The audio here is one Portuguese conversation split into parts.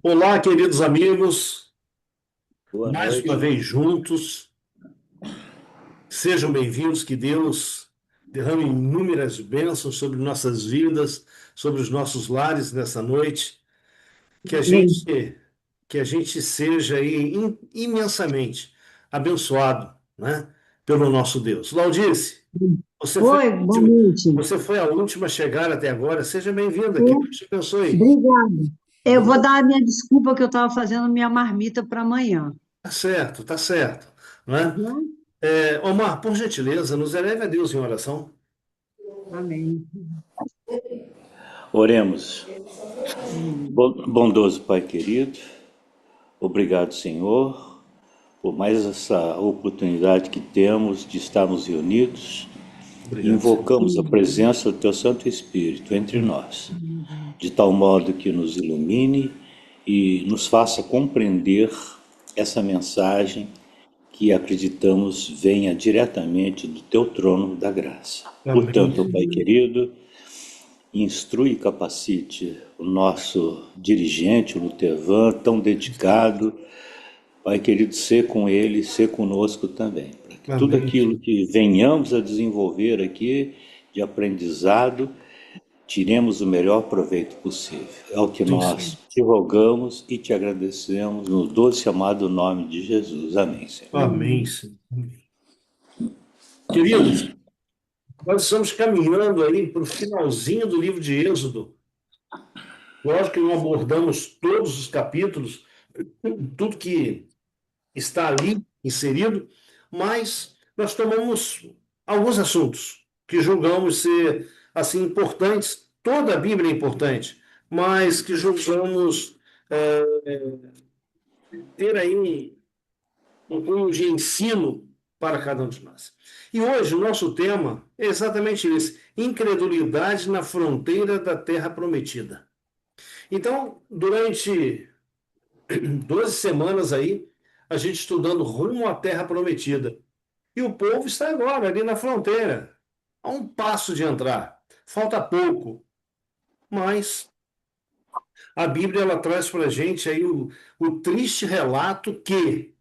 Olá, queridos amigos, Boa mais uma noite. vez juntos. Sejam bem-vindos, que Deus derrame inúmeras bênçãos sobre nossas vidas, sobre os nossos lares nessa noite. Que a Amém. gente, que a gente seja aí imensamente abençoado, né, pelo nosso Deus. Laudice, você foi Oi, a boa última, noite. você foi a última a chegar até agora. Seja bem-vinda, que Ô, Deus te abençoe. obrigada. Eu vou dar a minha desculpa que eu estava fazendo minha marmita para amanhã. Tá certo, né? Uhum. Omar, por gentileza, nos eleve a Deus em oração. Amém. Oremos. Amém. Bondoso Pai querido, obrigado, Senhor, por mais essa oportunidade que temos de estarmos reunidos. Obrigado, Senhor. Invocamos a presença do Teu Santo Espírito entre nós, de tal modo que nos ilumine e nos faça compreender essa mensagem que acreditamos venha diretamente do Teu trono da graça. Amém, Portanto, Pai Senhor. querido, instrui e capacite o nosso dirigente, o Lutevan, tão dedicado. Pai querido, ser com ele, ser conosco também, para que tudo Amém, aquilo Senhor. que venhamos a desenvolver aqui de aprendizado, tiremos o melhor proveito possível. É o que Sim, Senhor. nós te rogamos e te agradecemos no doce e amado nome de Jesus. Amém, Senhor. Amém, Senhor. Amém. Queridos, nós estamos caminhando aí para o finalzinho do livro de Êxodo. Lógico que não abordamos todos os capítulos, tudo que está ali inserido, mas nós tomamos alguns assuntos que julgamos ser assim importantes. Toda a Bíblia é importante, mas que julgamos ter aí um cunho de ensino para cada um de nós. E hoje o nosso tema é exatamente esse: incredulidade na fronteira da terra prometida. Então, durante 12 semanas aí, a gente estudando rumo à terra prometida. E o povo está agora ali na fronteira, a um passo de entrar. Falta pouco, mas a Bíblia ela traz para a gente aí o triste relato que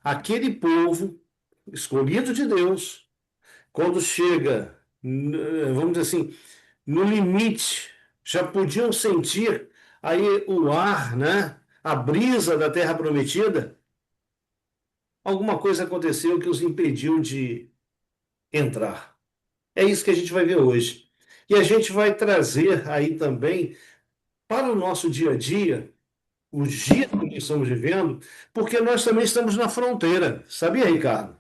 aquele povo escolhido de Deus, quando chega, vamos dizer assim, no limite, já podiam sentir aí o ar, né? A brisa da terra prometida. Alguma coisa aconteceu que os impediu de entrar. É isso que a gente vai ver hoje. E a gente vai trazer aí também para o nosso dia a dia, os dias que nós estamos vivendo, porque nós também estamos na fronteira. Sabia, Ricardo?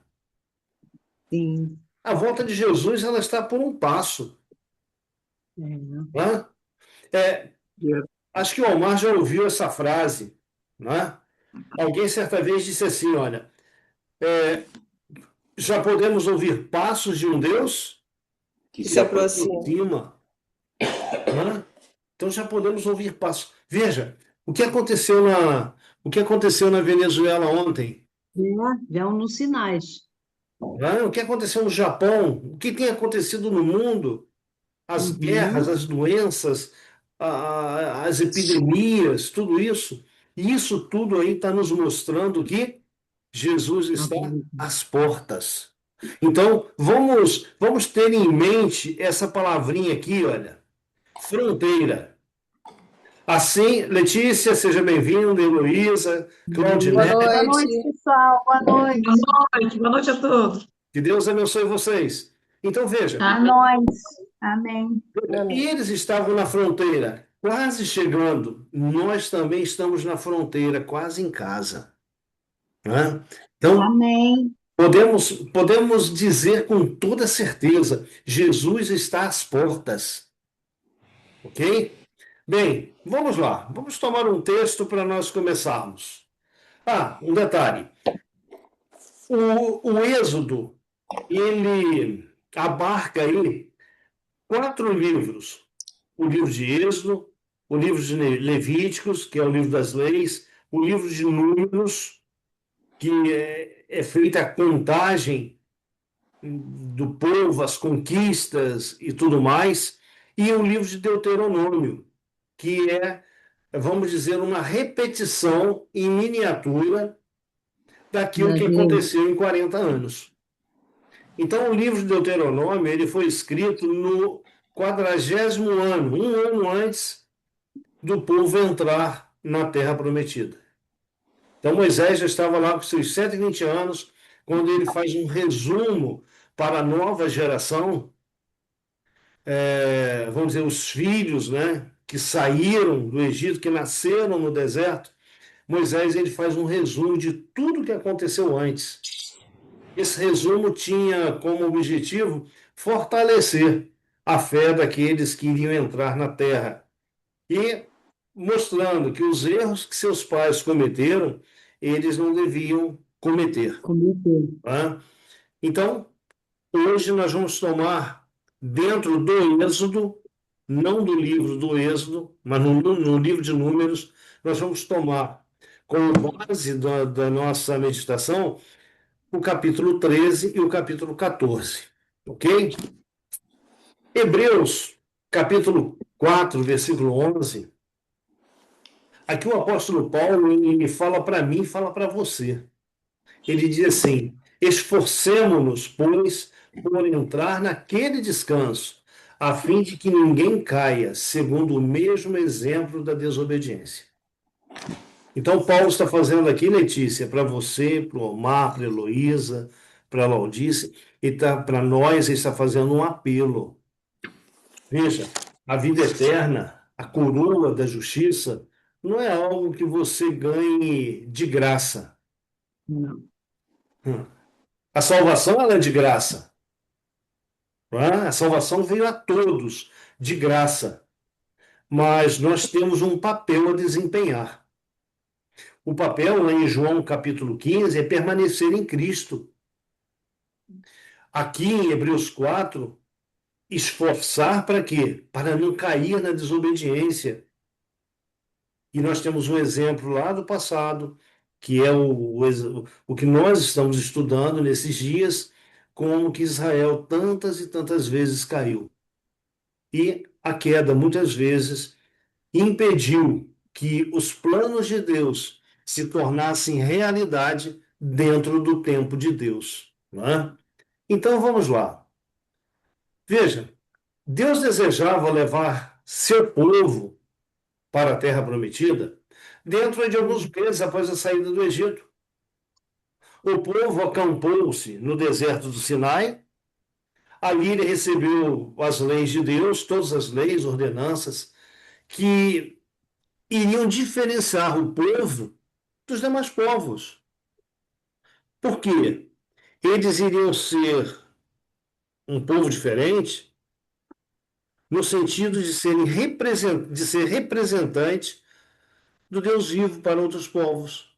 Sim. A volta de Jesus ela está por um passo, É. né? É, acho que o Omar já ouviu essa frase, né? Alguém certa vez disse assim, olha, já podemos ouvir passos de um Deus Que que se se aproxima. aproxima, né? Então já podemos ouvir passos. Veja, o que aconteceu na Venezuela ontem, É, já nos sinais. né? O que aconteceu no Japão, o que tem acontecido no mundo, as guerras, Uhum. as doenças, as epidemias, tudo isso. E isso tudo aí está nos mostrando que Jesus está Amém. às portas. Então, vamos ter em mente essa palavrinha aqui, olha, fronteira. Assim, Letícia, seja bem-vinda, Heloísa, Boa Claudinete, Boa noite, noite. pessoal. Boa noite. Boa noite a todos. que Deus abençoe vocês. Então, veja, A nós. Amém. Amém. eles estavam na fronteira, quase chegando. Nós também estamos na fronteira, quase em casa, né? Então, Amém. podemos dizer com toda certeza, Jesus está às portas, ok? Bem, vamos lá. Vamos tomar um texto para nós começarmos. Ah, um detalhe. O Êxodo, ele abarca aí 4 livros. O livro de Êxodo, o livro de Levíticos, que é o livro das leis, o livro de Números, que é feita a contagem do povo, as conquistas e tudo mais, e o livro de Deuteronômio, que é vamos dizer, uma repetição em miniatura daquilo Da que lei. aconteceu em 40 anos. Então, o livro de Deuteronômio ele foi escrito no 40º ano, um ano antes do povo entrar na Terra Prometida. Então, Moisés já estava lá com seus 120 anos, quando ele faz um resumo para a nova geração, vamos dizer, os filhos, né, que saíram do Egito, que nasceram no deserto. Moisés ele faz um resumo de tudo que aconteceu antes. Esse resumo tinha como objetivo fortalecer a fé daqueles que iriam entrar na terra e mostrando que os erros que seus pais cometeram, eles não deviam cometer. Cometeu. Tá? Então, hoje nós vamos tomar dentro do Êxodo, não do livro do Êxodo, mas no livro de Números, nós vamos tomar como base da nossa meditação o capítulo 13 e o capítulo 14. Ok? Hebreus, capítulo 4, versículo 11. Aqui o apóstolo Paulo ele fala para mim, fala para você. Ele diz assim: esforcemo-nos, pois, por entrar naquele descanso, a fim de que ninguém caia, segundo o mesmo exemplo da desobediência. Então, Paulo está fazendo aqui, Letícia, para você, para o Omar, para a Heloísa, para a Laudice, e para nós, ele está fazendo um apelo. Veja, a vida eterna, a coroa da justiça, não é algo que você ganhe de graça. Não. A salvação ela é de graça. Não é? A salvação veio a todos de graça. Mas nós temos um papel a desempenhar. O papel, lá em João capítulo 15, é permanecer em Cristo. Aqui em Hebreus 4, esforçar para quê? Para não cair na desobediência. E nós temos um exemplo lá do passado, que é o que nós estamos estudando nesses dias, como que Israel tantas e tantas vezes caiu. E a queda, muitas vezes, impediu que os planos de Deus se tornassem realidade dentro do tempo de Deus. Não é? Então vamos lá. Veja, Deus desejava levar seu povo para a Terra Prometida dentro de alguns meses após a saída do Egito. O povo acampou-se no deserto do Sinai. Ali ele recebeu as leis de Deus, todas as leis, ordenanças, que iriam diferenciar o povo dos demais povos. Por quê? Eles iriam ser um povo diferente no sentido de ser representante do Deus vivo para outros povos.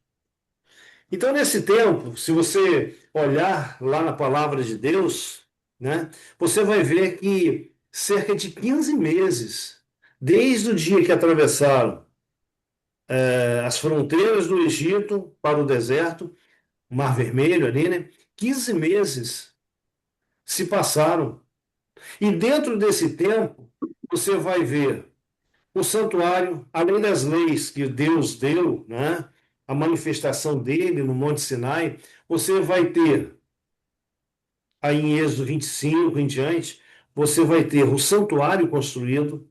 Então, nesse tempo, se você olhar lá na palavra de Deus, né, você vai ver que cerca de 15 meses, desde o dia que atravessaram as fronteiras do Egito para o deserto, Mar Vermelho ali, né? 15 meses se passaram. E dentro desse tempo, você vai ver o santuário, além das leis que Deus deu, né? A manifestação dele no Monte Sinai, você vai ter, aí em Êxodo 25 em diante, você vai ter o santuário construído,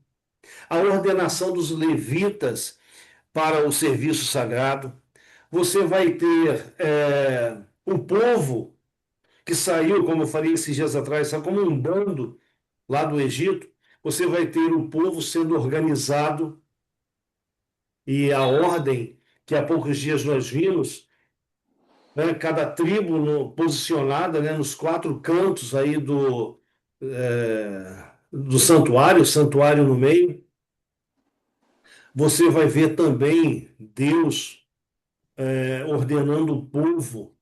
a ordenação dos levitas para o serviço sagrado, você vai ter o povo que saiu, como eu falei esses dias atrás, saiu como um bando lá do Egito, você vai ter o povo sendo organizado e a ordem que há poucos dias nós vimos, né, cada tribo posicionada, né, nos 4 cantos aí do santuário, santuário no meio. Você vai ver também Deus ordenando o povo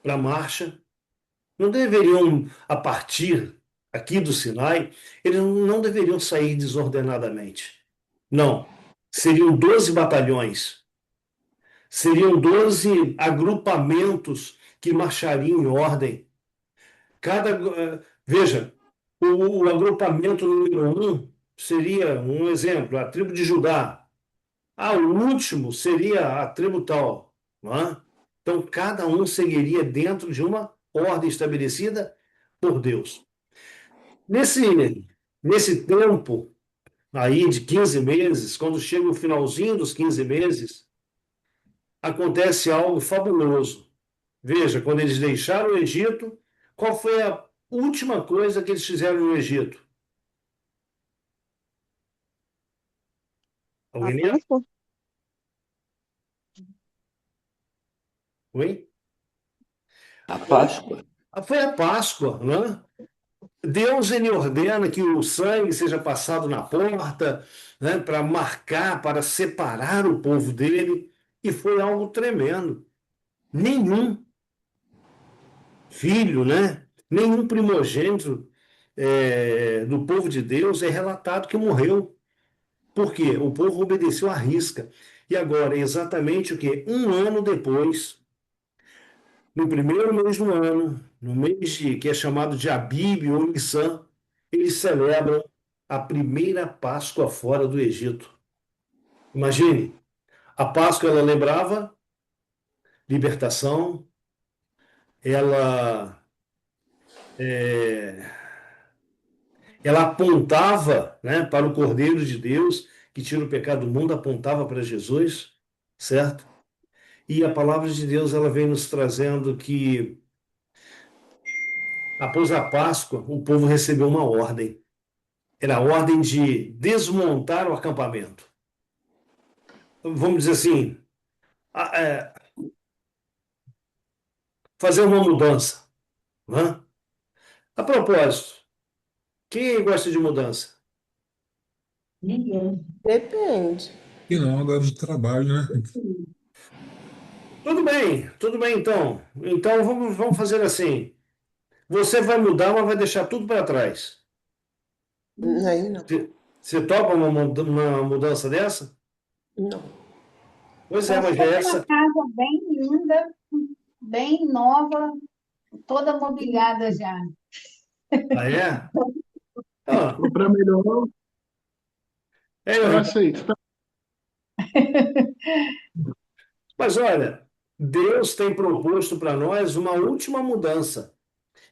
para a marcha. Não deveriam, a partir aqui do Sinai, eles não deveriam sair desordenadamente. Não. Seriam 12 batalhões. Seriam 12 agrupamentos que marchariam em ordem. Veja, o agrupamento número 1 seria um exemplo, a tribo de Judá. O último seria a tribo tal, não é? Então, cada um seguiria dentro de uma ordem estabelecida por Deus. Nesse tempo aí de 15 meses, quando chega o finalzinho dos 15 meses, acontece algo fabuloso. Veja, quando eles deixaram o Egito, qual foi a última coisa que eles fizeram no Egito? A Alguém lembra? Páscoa? Oi? A Páscoa. Foi a Páscoa, né? Deus ele ordena que o sangue seja passado na porta, né, para marcar, para separar o povo dele, e foi algo tremendo. Nenhum filho, né, nenhum primogênito do povo de Deus é relatado que morreu. Por quê? O povo obedeceu à risca. E agora, exatamente o quê? Um ano depois, no primeiro mês do ano, no que é chamado de Abib ou Nissan, eles celebram a primeira Páscoa fora do Egito. Imagine, a Páscoa ela lembrava libertação, ela é, ela apontava, né, para o Cordeiro de Deus que tira o pecado do mundo, apontava para Jesus, certo? E a palavra de Deus ela vem nos trazendo que após a Páscoa o povo recebeu uma ordem. Era a ordem de desmontar o acampamento. Vamos dizer assim, fazer uma mudança, né? A propósito, quem gosta de mudança? Ninguém. Depende. Que não, agora do trabalho, né? Tudo bem então. Então vamos fazer assim. Você vai mudar, mas vai deixar tudo para trás. Aí não. Você topa uma mudança dessa? Não. Pois Eu mas sei é uma essa. casa bem linda, bem nova, toda mobiliada já. Ah, é? Ah, Para melhor, eu Ricardo. aceito. Tá? Mas olha, Deus tem proposto para nós uma última mudança.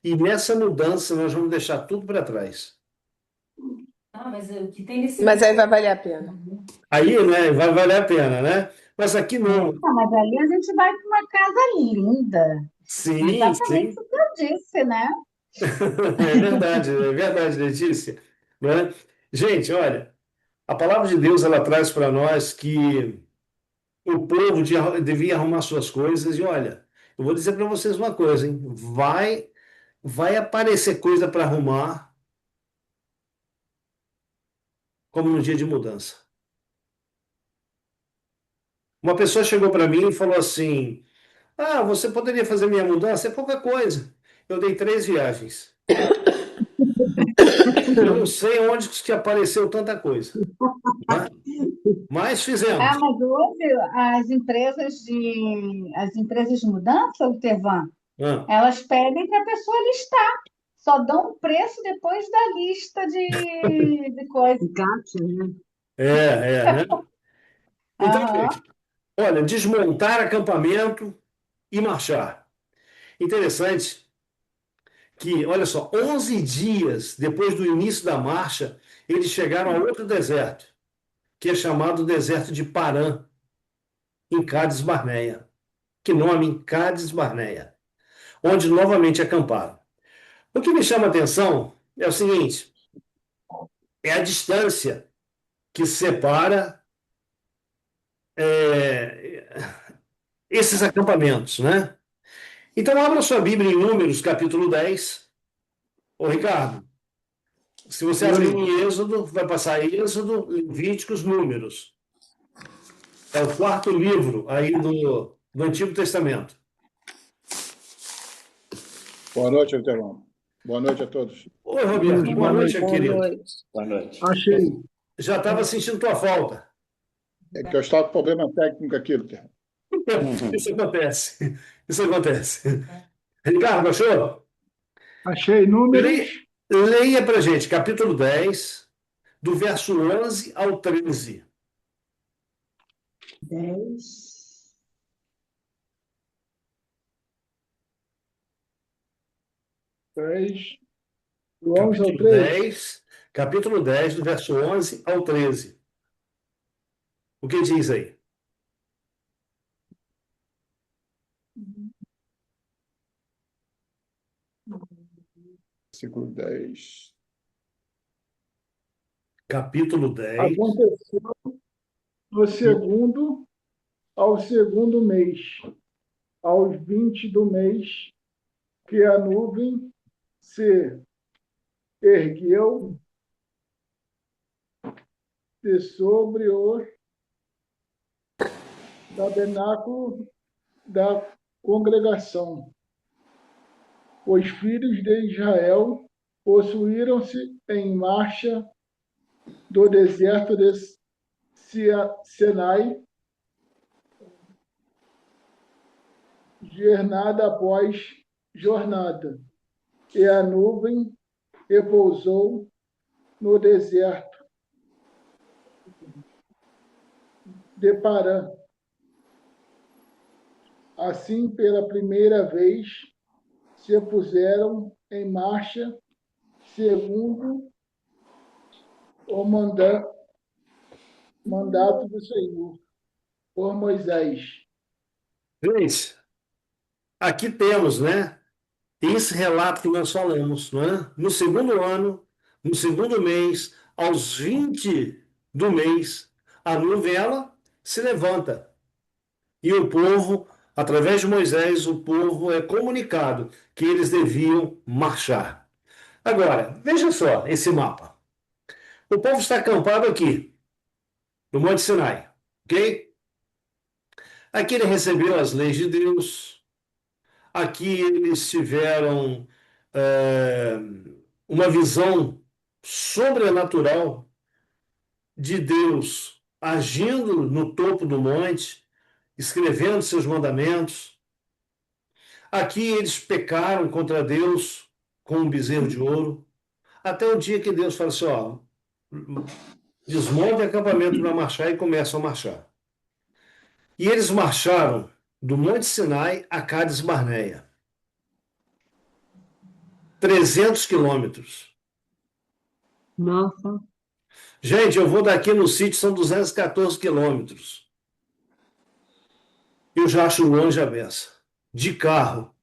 E nessa mudança nós vamos deixar tudo para trás. Mas o que tem nesse Mas aí vai valer a pena. Aí, né, vai valer a pena, né? Mas aqui não. Mas aí a gente vai para uma casa linda. Sim, Exatamente sim. o que eu disse, né? É verdade, Letícia. Né? Gente, olha, a palavra de Deus ela traz para nós que o povo devia arrumar suas coisas e olha, eu vou dizer para vocês uma coisa, hein? Vai aparecer coisa para arrumar, como no dia de mudança. Uma pessoa chegou para mim e falou assim: você poderia fazer minha mudança? É pouca coisa. Eu dei 3 viagens. Eu não sei onde que apareceu tanta coisa, né? Mas fizemos. Mas hoje as empresas de mudança, o Tevan, Ah, elas pedem para a pessoa listar. Só dão o preço depois da lista de coisas. Encate, né? né? Então, Aham. gente, olha, desmontar acampamento e marchar. Interessante que, olha só, 11 dias depois do início da marcha, eles chegaram a outro deserto, que é chamado deserto de Parã, em Cádiz Barneia. Que nome, Cádiz Barneia, onde novamente acamparam. O que me chama a atenção é o seguinte: é a distância que separa é, esses acampamentos, né? Então, abra sua Bíblia em Números, capítulo 10. Ô, Ricardo, se você abrir em Êxodo, vai passar Êxodo, Levíticos, Números. É o quarto livro aí do Antigo Testamento. Boa noite, Eterão. Boa noite a todos. Oi, Roberto, boa noite, Boa querido. noite. Boa noite. Achei. Já estava sentindo tua falta. É que eu estava com problema técnico aqui, Eterão. Isso acontece. Isso acontece. Ricardo, achou? Achei números. Leia para gente, capítulo 10, do verso 11 ao 13. 10. Do 11 ao Capítulo 13. 10, capítulo 10, do verso 11 ao 13. O que diz aí? Versículo 10. Capítulo 10. Aconteceu ao segundo mês, aos 20 do mês, que a nuvem se ergueu de sobre o tabernáculo da congregação. Os filhos de Israel possuíram-se em marcha do deserto de Sinai, jornada após jornada, e a nuvem repousou no deserto de Parã. Assim, pela primeira vez, se puseram em marcha segundo o mandato do Senhor por Moisés. Gente, aqui temos, né? Esse relato que nós falamos, não é? No segundo ano, no segundo mês, aos 20 do mês, a nuvem ela se levanta. E o povo, através de Moisés, o povo é comunicado que eles deviam marchar. Agora, veja só esse mapa. O povo está acampado aqui, no Monte Sinai, ok? Aqui ele recebeu as leis de Deus. Aqui eles tiveram uma visão sobrenatural de Deus agindo no topo do monte, escrevendo seus mandamentos. Aqui eles pecaram contra Deus com um bezerro de ouro, até o dia que Deus fala assim, ó, desmonte o acampamento para marchar e começam a marchar. E eles marcharam do Monte Sinai a Cádiz Barneia. 300 quilômetros. Nossa. Gente, eu vou daqui no sítio, são 214 quilômetros. Eu já acho longe a beça. De carro.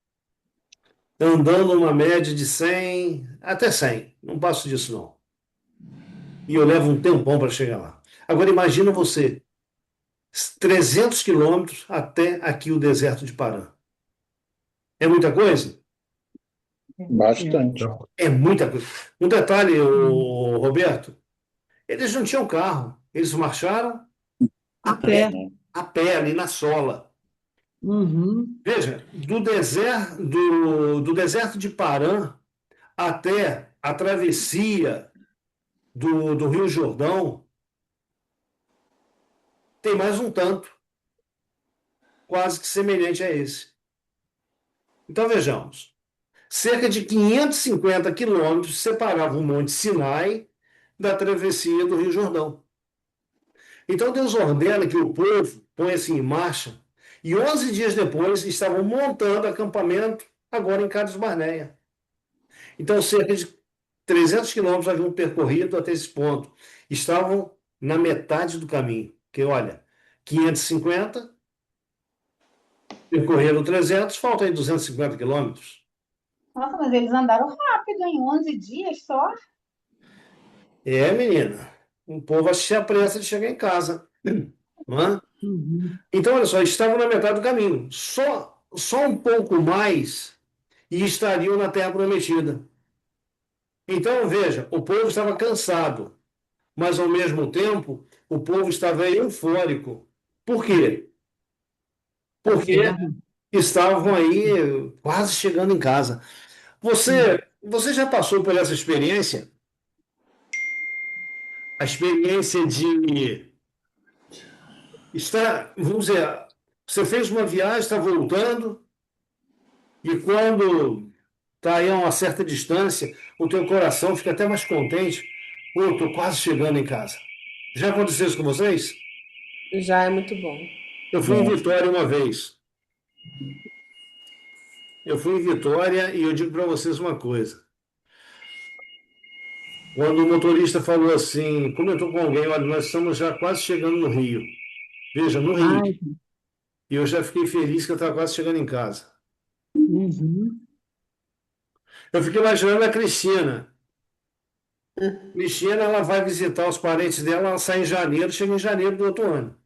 Andando uma média de 100, até 100. Não passo disso, não. E eu levo um tempão para chegar lá. Agora, imagina você. 300 quilômetros até aqui o deserto de Parã. É muita coisa? Bastante. É muita coisa. Um detalhe, Roberto. Eles não tinham carro. Eles marcharam A pé. a pé ali na sola. Uhum. Veja, do deserto de Parã até a travessia do Rio Jordão, tem mais um tanto, quase que semelhante a esse. Então vejamos, cerca de 550 quilômetros separavam o Monte Sinai da travessia do Rio Jordão. Então Deus ordena que o povo ponha-se em marcha e 11 dias depois estavam montando acampamento agora em Cádiz Barneia. Então cerca de 300 quilômetros haviam percorrido até esse ponto. Estavam na metade do caminho. Que olha, 550, percorreram 300, faltam aí 250 quilômetros. Nossa, mas eles andaram rápido, em 11 dias só. É, menina, o povo se apressa de chegar em casa. Não é? Uhum. Então, olha só, estavam na metade do caminho. Só um pouco mais e estariam na Terra Prometida. Então, veja, o povo estava cansado, mas ao mesmo tempo o povo estava eufórico. Por quê? Porque estavam aí quase chegando em casa. Você já passou por essa experiência? A experiência de estar, vamos dizer, você fez uma viagem, está voltando, e quando está aí a uma certa distância, o teu coração fica até mais contente. Pô, estou quase chegando em casa. Já aconteceu isso com vocês? Já é muito bom. Eu fui em Vitória uma vez. Eu fui em Vitória e eu digo para vocês uma coisa. Quando o motorista falou assim, comentou com alguém, olha, nós estamos já quase chegando no Rio. Veja, no Rio. Ai, E eu já fiquei feliz que eu estava quase chegando em casa. uhum. Eu fiquei imaginando a Cristina. Hum. Cristina, ela vai visitar os parentes dela, ela sai em janeiro, chega em janeiro do outro ano.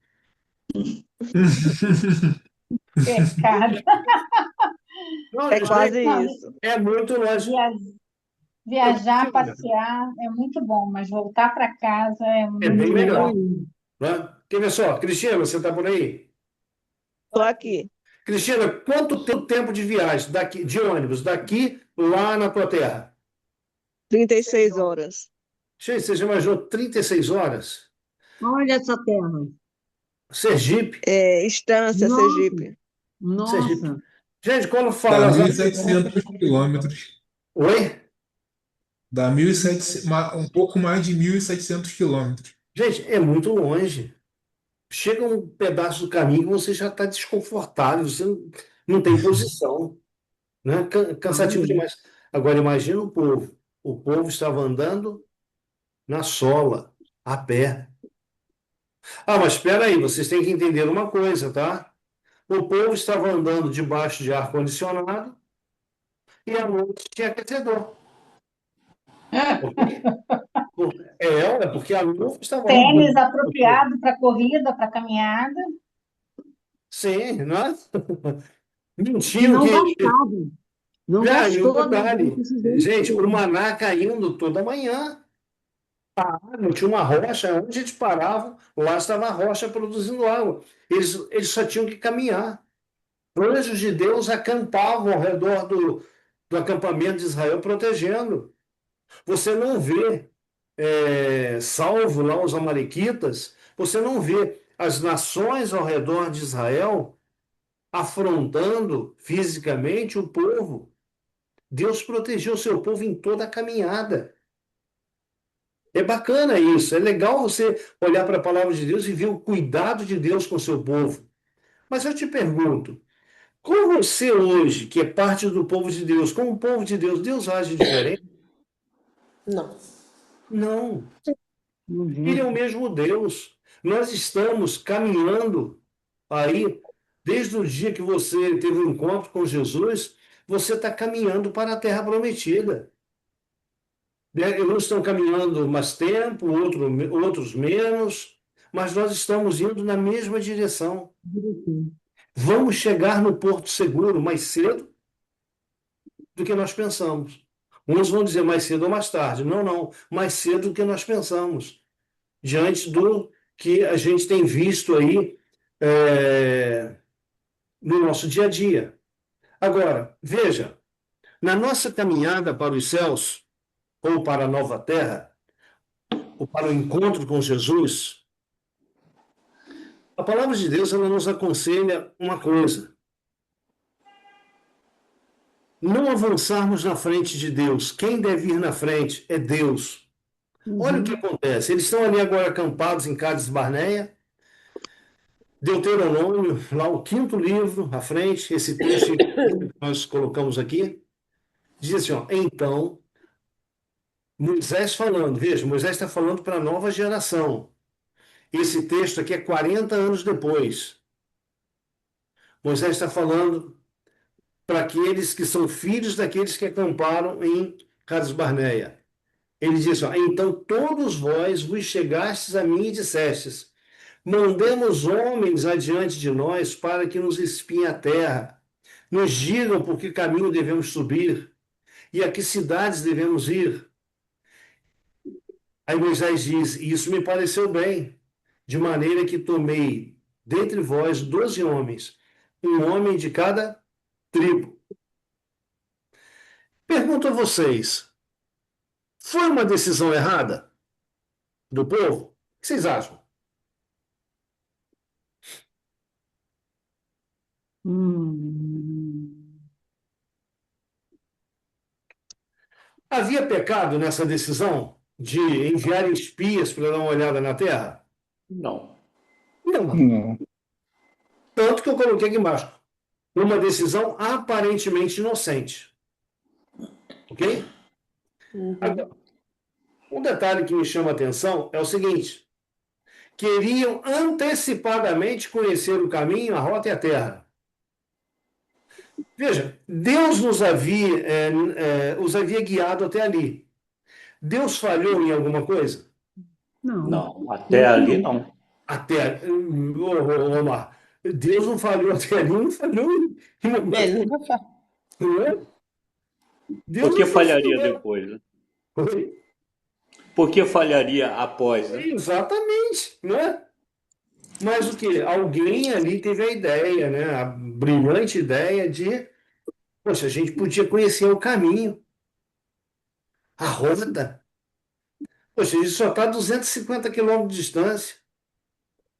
Pecado. Não, É quase Não, isso. é muito longe. viajar, passear é muito bom, mas voltar para casa é É bem muito melhor. melhor. Né? Quer ver só? Cristina, você está por aí? Tô aqui. Cristina, quanto tempo de viagem daqui, de ônibus, daqui lá na tua terra? 36 horas. Gente, você já imaginou 36 horas? Olha essa terra. Sergipe? Estância, Nossa, Sergipe. Sergipe. nossa. Gente, quando Dá fala. 1.700 quilômetros. Oi? Dá 1.700, um pouco mais de 1.700 quilômetros. Gente, é muito longe. Chega um pedaço do caminho que você já está desconfortável, você não tem posição, né? Cansativo demais. Agora, imagina o povo. O povo estava andando na sola, a pé. Ah, mas espera aí, vocês têm que entender uma coisa, tá? O povo estava andando debaixo de ar-condicionado e à noite tinha aquecedor. Porque a luz estava Tênis muito. apropriado para corrida, para caminhada. Sim, né? E Mentiram não que. bastava. Não Ah, e um bastou, né? Não detalhe, precisou gente, o escuro. maná caindo toda manhã. Não tinha uma rocha, onde eles paravam, lá estava a rocha produzindo água. Eles só tinham que caminhar. Anjos de Deus acampavam ao redor do acampamento de Israel, protegendo. Você não vê, salvo lá os amalequitas, você não vê as nações ao redor de Israel afrontando fisicamente o povo. Deus protegeu o seu povo em toda a caminhada. É bacana isso, é legal você olhar para a palavra de Deus e ver o cuidado de Deus com o seu povo. Mas eu te pergunto, como você hoje, que é parte do povo de Deus, como povo de Deus, Deus age diferente? Não. Não, Ele é o Uhum. mesmo Deus. Nós estamos caminhando aí, desde o dia que você teve um encontro com Jesus, você está caminhando para a terra prometida. Uns estão caminhando mais tempo, outros menos, mas nós estamos indo na mesma direção. Vamos chegar no Porto Seguro mais cedo do que nós pensamos. Uns vão dizer mais cedo ou mais tarde. Não, não, mais cedo do que nós pensamos. Diante do que a gente tem visto aí no nosso dia a dia. Agora, veja, na nossa caminhada para os céus, ou para a nova terra, ou para o encontro com Jesus, a palavra de Deus ela nos aconselha uma coisa: não avançarmos na frente de Deus. Quem deve ir na frente é Deus. Olha o que acontece. Eles estão ali agora acampados em Cádiz Barneia, Deuteronômio, lá o quinto livro à frente, esse texto que nós colocamos aqui, diz assim, ó, então, Moisés falando, veja, Moisés está falando para a nova geração. Esse texto aqui é 40 anos depois. Moisés está falando para aqueles que são filhos daqueles que acamparam em Cades Barneia. Ele diz, ó, então todos vos chegastes a mim e dissestes, mandemos homens adiante de nós para que nos espiem a terra, nos digam por que caminho devemos subir e a que cidades devemos ir. Aí Moisés diz, e isso me pareceu bem, de maneira que tomei dentre vós 12 homens, um homem de cada tribo. Pergunto a vocês, foi uma decisão errada do povo? O que vocês acham? Hum. Havia pecado nessa decisão de enviar espias para dar uma olhada na terra? Não. Não, Omar? Não. Tanto que eu coloquei aqui embaixo. Uma decisão aparentemente inocente. Ok? Agora, um detalhe que me chama a atenção é o seguinte: queriam antecipadamente conhecer o caminho, a rota e a terra. Veja, Deus os havia guiado até ali. Deus falhou em alguma coisa? Não. Não, até ali não. Omar, Deus não falhou até ali, não falhou em momento, Ele nunca fala. não é? Deus Por que não falharia falhou. depois, né? Por que falharia após, né? Exatamente, não é? Mas o que? Alguém ali teve a ideia, né? A brilhante ideia de, poxa, a gente podia conhecer o caminho, a rota. Poxa, isso só está a 250 quilômetros de distância.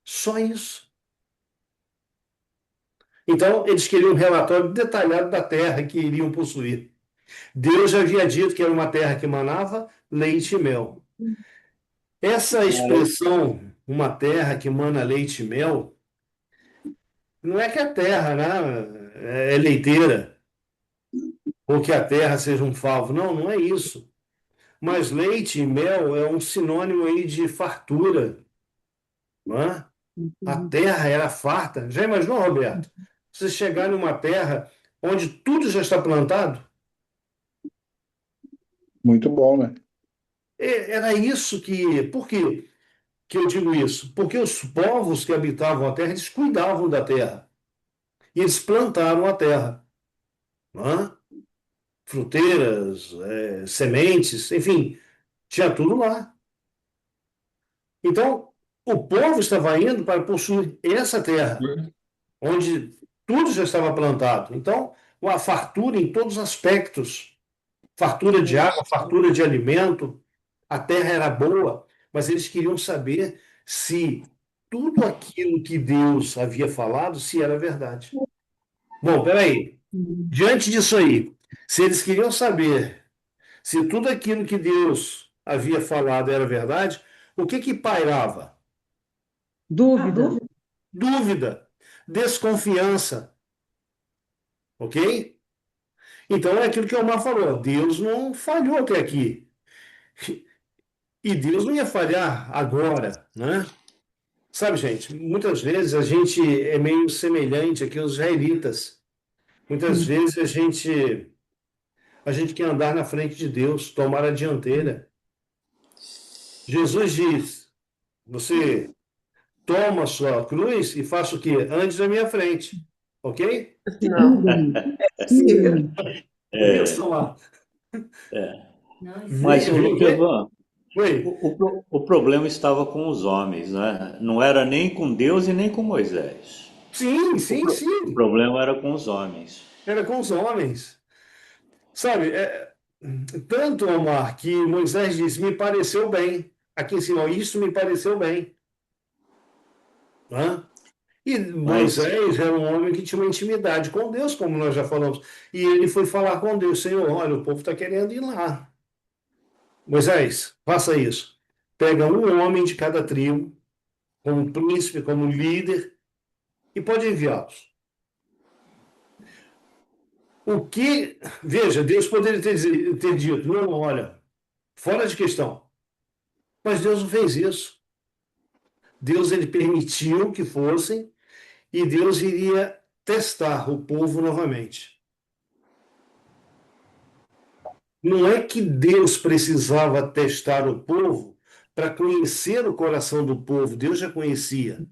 Só isso. Então, eles queriam um relatório detalhado da terra que iriam possuir. Deus já havia dito que era uma terra que manava leite e mel. Essa expressão, uma terra que mana leite e mel, não é que a terra, né, é leiteira, ou que a terra seja um favo. Não, não é isso. Mas leite e mel é um sinônimo aí de fartura, não é? A terra era farta. Já imaginou, Roberto? Você chegar numa terra onde tudo já está plantado? Muito bom, né? Era isso que. Por quê que eu digo isso? Porque os povos que habitavam a terra, eles cuidavam da terra. E eles plantaram a terra. Não é? Fruteiras, sementes, enfim, tinha tudo lá. Então, o povo estava indo para possuir essa terra, onde tudo já estava plantado. Então, uma fartura em todos os aspectos. Fartura de água, fartura de alimento. A terra era boa, mas eles queriam saber se tudo aquilo que Deus havia falado, se era verdade. Bom, peraí. Diante disso aí, se eles queriam saber se tudo aquilo que Deus havia falado era verdade, o que que pairava? Dúvida. Dúvida, desconfiança, ok? Então é aquilo que o Omar falou, Deus não falhou até aqui. E Deus não ia falhar agora, né? Sabe, gente, muitas vezes a gente é meio semelhante aqui aos israelitas. Muitas vezes a gente quer andar na frente de Deus, tomar a dianteira. Jesus diz: você toma a sua cruz e faça o quê? Ande na minha frente. Ok? Não, é possível. Isso lá. Mas, Viu? Luquevan, Oi. o problema estava com os homens, né? Não era nem com Deus e nem com Moisés. Sim, sim, O sim. problema era com os homens. Era com os homens. Sabe, tanto, Omar, que Moisés diz, me pareceu bem. Aqui em cima, isso me pareceu bem. Né? E Mas, Moisés era um homem que tinha uma intimidade com Deus, como nós já falamos. E ele foi falar com Deus, Senhor, olha, o povo está querendo ir lá. Moisés, faça isso. Pega um homem de cada tribo, como príncipe, como líder, e pode enviá-los. Veja, Deus poderia ter dito, não, olha, fora de questão. Mas Deus não fez isso. Deus ele permitiu que fossem e Deus iria testar o povo novamente. Não é que Deus precisava testar o povo para conhecer o coração do povo, Deus já conhecia.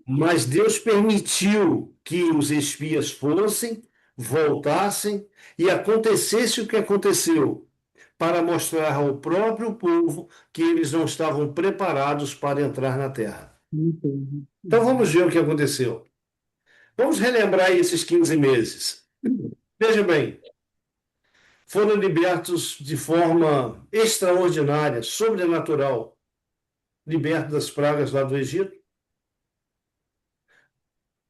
Mas Deus permitiu que os espias fossem, voltassem e acontecesse o que aconteceu, para mostrar ao próprio povo que eles não estavam preparados para entrar na terra. Então vamos ver o que aconteceu. Vamos relembrar esses 15 meses. Veja bem, foram libertos de forma extraordinária, sobrenatural, libertos das pragas lá do Egito.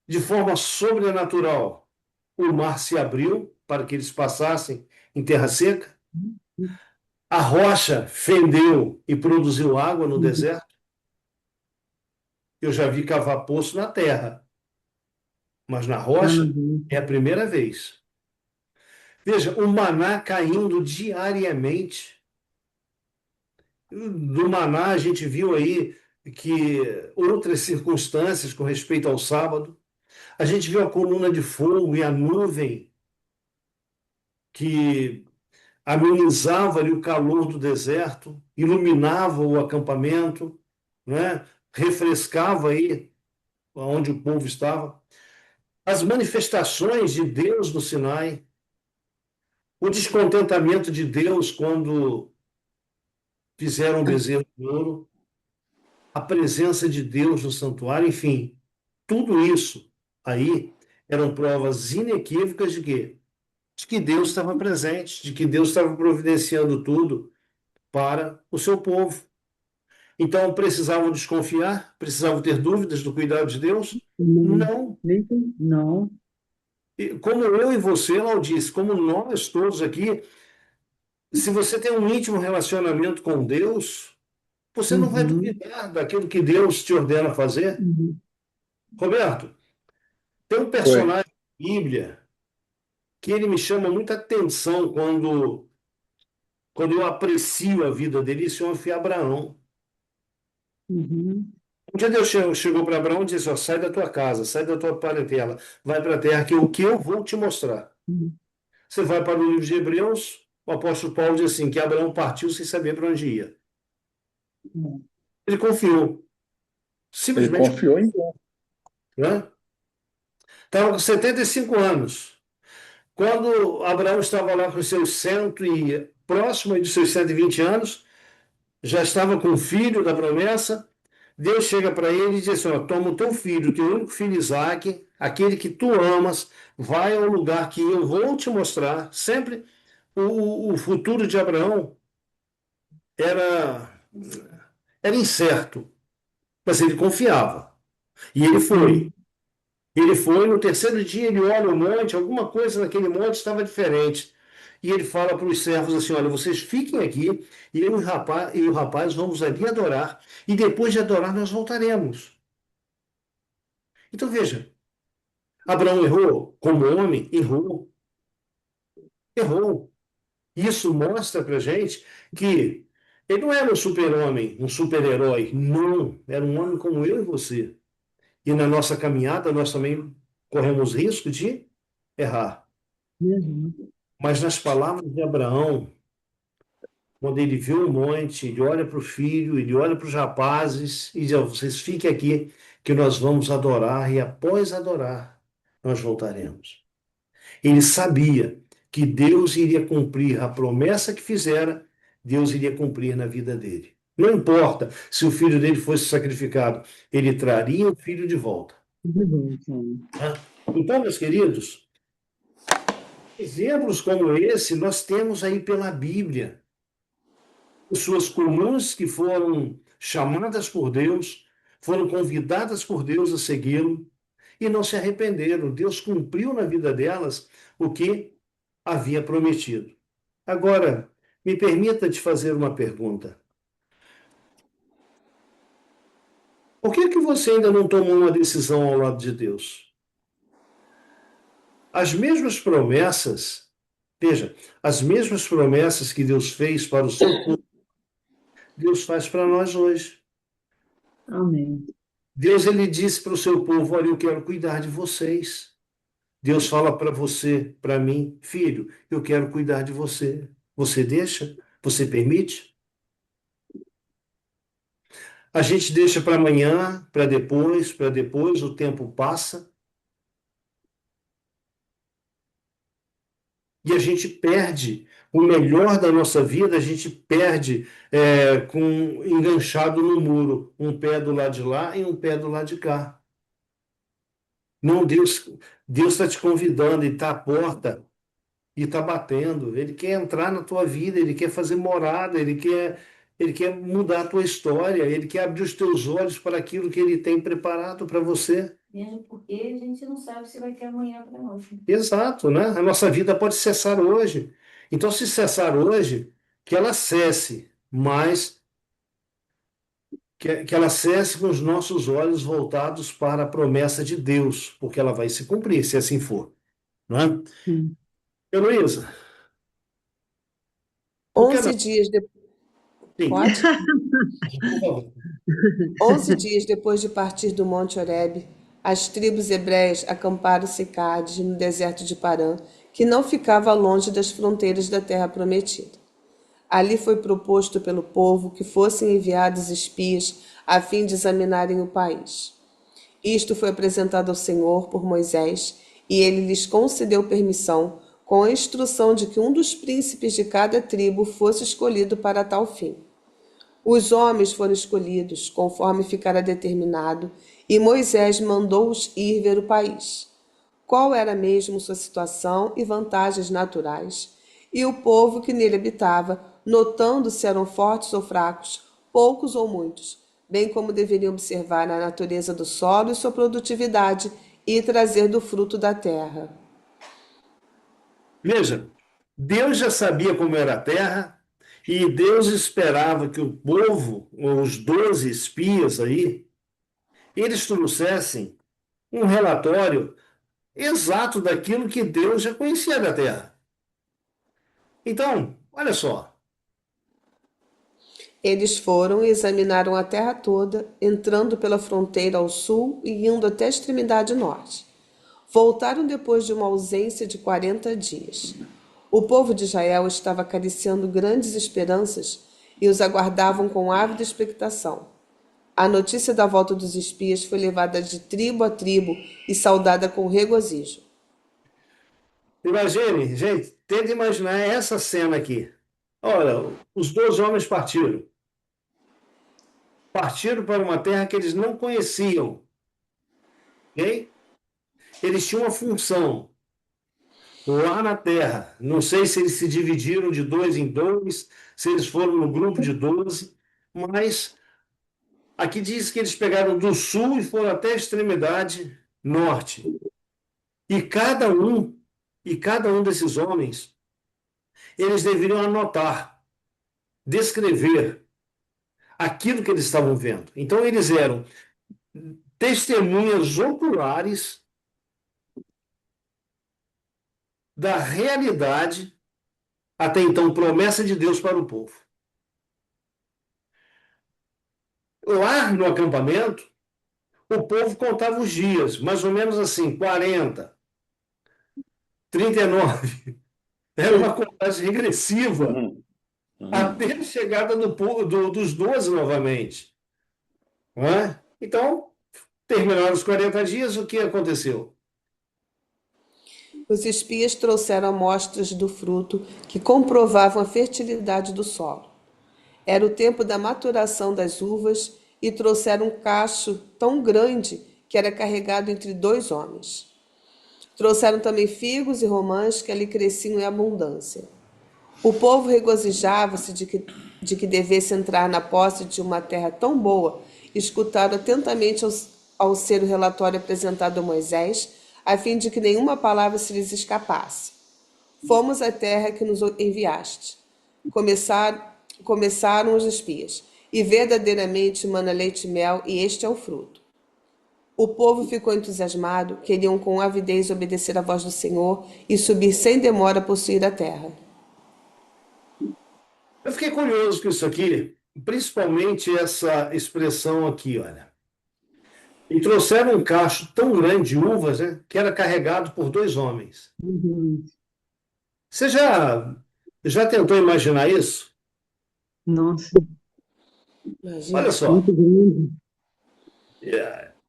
De forma sobrenatural, o mar se abriu para que eles passassem em terra seca. A rocha fendeu e produziu água no deserto. Eu já vi cavar poço na terra, mas na rocha Uhum. é a primeira vez. Veja, o maná caindo diariamente. Do maná, a gente viu aí que outras circunstâncias com respeito ao sábado. A gente viu a coluna de fogo e a nuvem que amenizava ali o calor do deserto, iluminava o acampamento, né? Refrescava aí onde o povo estava. As manifestações de Deus no Sinai, o descontentamento de Deus quando fizeram o bezerro de ouro, a presença de Deus no santuário, enfim, tudo isso aí eram provas inequívocas de quê? De que Deus estava presente, de que Deus estava providenciando tudo para o seu povo. Então, precisavam desconfiar? Precisavam ter dúvidas do cuidado de Deus? Não, Não. não. Como eu e você, Laudice, como nós todos aqui, se você tem um íntimo relacionamento com Deus, você não vai Uhum. duvidar daquilo que Deus te ordena fazer. Uhum. Roberto, tem um personagem da Bíblia que ele me chama muita atenção quando eu aprecio a vida dele. Esse homem foi Abraão. Uhum. Um dia Deus chegou para Abraão e disse: ó, sai da tua casa, sai da tua parentela, vai para a terra que o que eu vou te mostrar. Uhum. Você vai para o livro de Hebreus, o apóstolo Paulo diz assim, que Abraão partiu sem saber para onde ia. Ele confiou, Ele simplesmente, confiou em Deus. né? Estava com 75 anos. Quando Abraão estava lá com seus cento e próximo aí dos seus 120 anos, já estava com o filho da promessa, Deus chega para ele e diz assim, ó, toma o teu filho, teu único filho Isaque, aquele que tu amas, vai ao lugar que eu vou te mostrar. Sempre o futuro de Abraão era, era incerto, mas ele confiava. E ele foi. Ele foi, no terceiro dia ele olha o monte, alguma coisa naquele monte estava diferente. E ele fala para os servos assim: olha, vocês fiquem aqui e eu e o rapaz vamos ali adorar. E depois de adorar, nós voltaremos. Então veja, Abraão errou, como homem, errou, errou. Isso mostra para gente que ele não era um super-homem, um super-herói. Não, era um homem como eu e você. E na nossa caminhada, nós também corremos risco de errar. Uhum. Mas nas palavras de Abraão, quando ele vê o monte, ele olha para o filho, ele olha para os rapazes e diz: ó, vocês fiquem aqui, que nós vamos adorar, e após adorar, nós voltaremos. Ele sabia que Deus iria cumprir a promessa que fizera, Deus iria cumprir na vida dele. Não importa se o filho dele fosse sacrificado, ele traria o filho de volta. Então, meus queridos, exemplos como esse nós temos aí pela Bíblia. Pessoas comuns que foram chamadas por Deus, foram convidadas por Deus a segui-lo e não se arrependeram. Deus cumpriu na vida delas o que havia prometido. Agora, me permita te fazer uma pergunta. Por que que você ainda não tomou uma decisão ao lado de Deus? As mesmas promessas, veja, as mesmas promessas que Deus fez para o seu povo, Deus faz para nós hoje. Amém. Deus, ele disse para o seu povo: olha, eu quero cuidar de vocês. Deus fala para você, para mim: filho, eu quero cuidar de você. Você deixa? Você permite? A gente deixa para amanhã, para depois, o tempo passa e a gente perde o melhor da nossa vida, a gente perde enganchado no muro, um pé do lado de lá e um pé do lado de cá. Não, Deus está te convidando e está à porta e está batendo. Ele quer entrar na tua vida, ele quer fazer morada, ele quer mudar a tua história, ele quer abrir os teus olhos para aquilo que ele tem preparado para você. Mesmo porque a gente não sabe se vai ter amanhã para nós. Exato, né? A nossa vida pode cessar hoje. Então, se cessar hoje, que ela cesse, mas que ela cesse com os nossos olhos voltados para a promessa de Deus, porque ela vai se cumprir, se assim for, não é? Sim. Heloísa, por que 11 não? dias depois. Sim, Pode? por favor. 11 dias depois de partir do Monte Horebe, as tribos hebreias acamparam-se em Cádiz, no deserto de Parã, que não ficava longe das fronteiras da terra prometida. Ali foi proposto pelo povo que fossem enviados espias a fim de examinarem o país. Isto foi apresentado ao Senhor por Moisés, e ele lhes concedeu permissão, com a instrução de que um dos príncipes de cada tribo fosse escolhido para tal fim. Os homens foram escolhidos, conforme ficara determinado, e Moisés mandou-os ir ver o país. Qual era mesmo sua situação e vantagens naturais? E o povo que nele habitava, notando se eram fortes ou fracos, poucos ou muitos, bem como deveriam observar a natureza do solo e sua produtividade, e trazer do fruto da terra. Veja, Deus já sabia como era a terra e Deus esperava que o povo, os 12 espias aí, eles trouxessem um relatório exato daquilo que Deus já conhecia da terra. Então, olha só, Eles foram e examinaram a terra toda, entrando pela fronteira ao sul e indo até a extremidade norte. Voltaram depois de uma ausência de 40 dias. O povo de Israel estava acariciando grandes esperanças e os aguardavam com ávida expectação. A notícia da volta dos espias foi levada de tribo a tribo e saudada com regozijo. imagine, gente, tenta imaginar essa cena aqui. Olha, os 12 homens partiram. Partiram para uma terra que eles não conheciam, ok? Eles tinham uma função lá na terra. Não sei se eles se dividiram de 2 em 2, se eles foram no grupo de 12, mas aqui diz que eles pegaram do sul e foram até a extremidade norte. E cada um desses homens, eles deveriam anotar, descrever aquilo que eles estavam vendo. Então eles eram testemunhas oculares da realidade, até então promessa de Deus para o povo. Lá no acampamento, o povo contava os dias, mais ou menos assim, 40, 39. Era uma contagem regressiva até a chegada dos 12 novamente. Não é? Então, terminaram os 40 dias, o que aconteceu? Os espias trouxeram amostras do fruto que comprovavam a fertilidade do solo. Era o tempo da maturação das uvas e trouxeram um cacho tão grande que era carregado entre 2 homens. Trouxeram também figos e romãs que ali cresciam em abundância. O povo regozijava-se de que devesse entrar na posse de uma terra tão boa, escutaram atentamente ao ser o relatório apresentado a Moisés, a fim de que nenhuma palavra se lhes escapasse. Fomos à terra que nos enviaste. Começaram os espias, e verdadeiramente mana leite e mel, e este é o fruto. O povo ficou entusiasmado, queriam com avidez obedecer à voz do Senhor e subir sem demora a possuir a terra. Eu fiquei curioso com isso aqui, principalmente essa expressão aqui, olha. E trouxeram um cacho tão grande de uvas, né, que era carregado por 2 homens. Uhum. Você já tentou imaginar isso? Nossa, Imagina. Olha só, muito grande.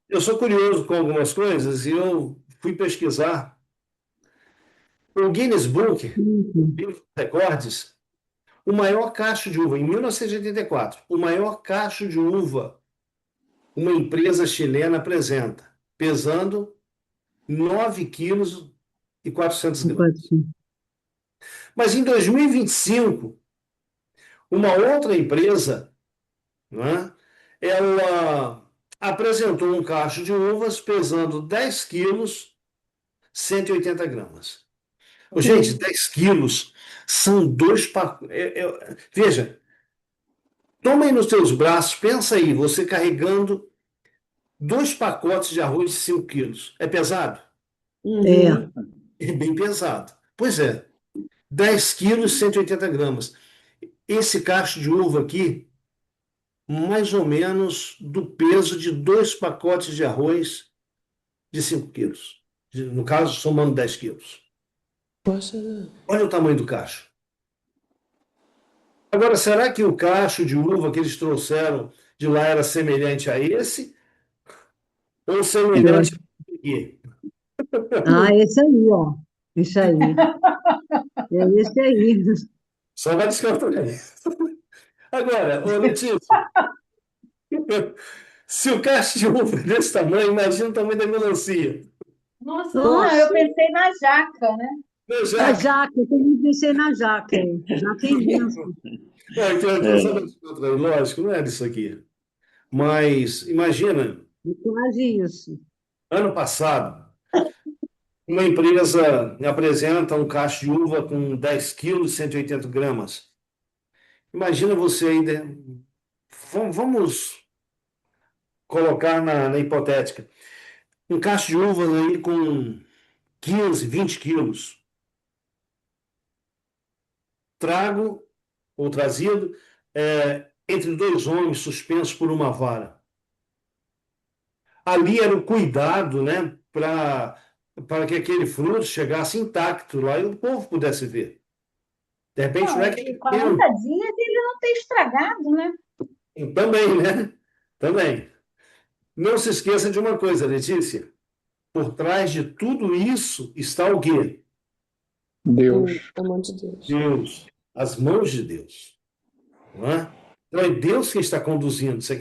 eu sou curioso com algumas coisas e eu fui pesquisar. O Guinness Book, Uhum. livro dos recordes, o maior cacho de uva, em 1984, o maior cacho de uva uma empresa chilena apresenta, pesando 9 quilos e 400 gramas. Mas em 2025, uma outra empresa, né, ela apresentou um cacho de uvas pesando 10 quilos, 180 gramas. Gente, 10 quilos são 2 pacotes. Veja, Toma aí nos teus braços, pensa aí, você carregando 2 pacotes de arroz de 5 quilos. É pesado? Uhum. É bem pesado. Pois é, 10 quilos, 180 gramas. Esse cacho de uva aqui, mais ou menos do peso de 2 pacotes de arroz de 5 quilos. No caso, somando 10 quilos. Poxa, Olha o tamanho do cacho. Agora, será que o cacho de uva que eles trouxeram de lá era semelhante a esse? Ou semelhante a aqui? Esse aí, ó. Esse aí. É esse aí. Só vai descartar. Agora, ô Letícia, se o cacho de uva é desse tamanho, imagina o tamanho da melancia. Nossa, Não, eu Nossa, pensei na jaca, né? Né, a Jaque? jaca, eu também pensei na jaca. Jaca é imensa. Não, então só das outras, lógico, não é disso aqui. Mas imagina, É quase isso. ano passado, uma empresa me apresenta um cacho de uva com 10 quilos, 180 gramas. Imagina você ainda. Vamos colocar na hipotética. Um cacho de uvas aí com 15, 20 quilos. Trago ou trazido entre 2 homens suspensos por uma vara. Ali era o cuidado, né, para que aquele fruto chegasse intacto lá e o povo pudesse ver. De repente, não Não, é que e ele 40 dias ele não tem estragado, né? também, né? Também. Não se esqueça de uma coisa, Letícia. Por trás de tudo isso está o quê? Deus. a mão de Deus. Deus, as mãos de Deus. Não é? Então é Deus que está conduzindo. Se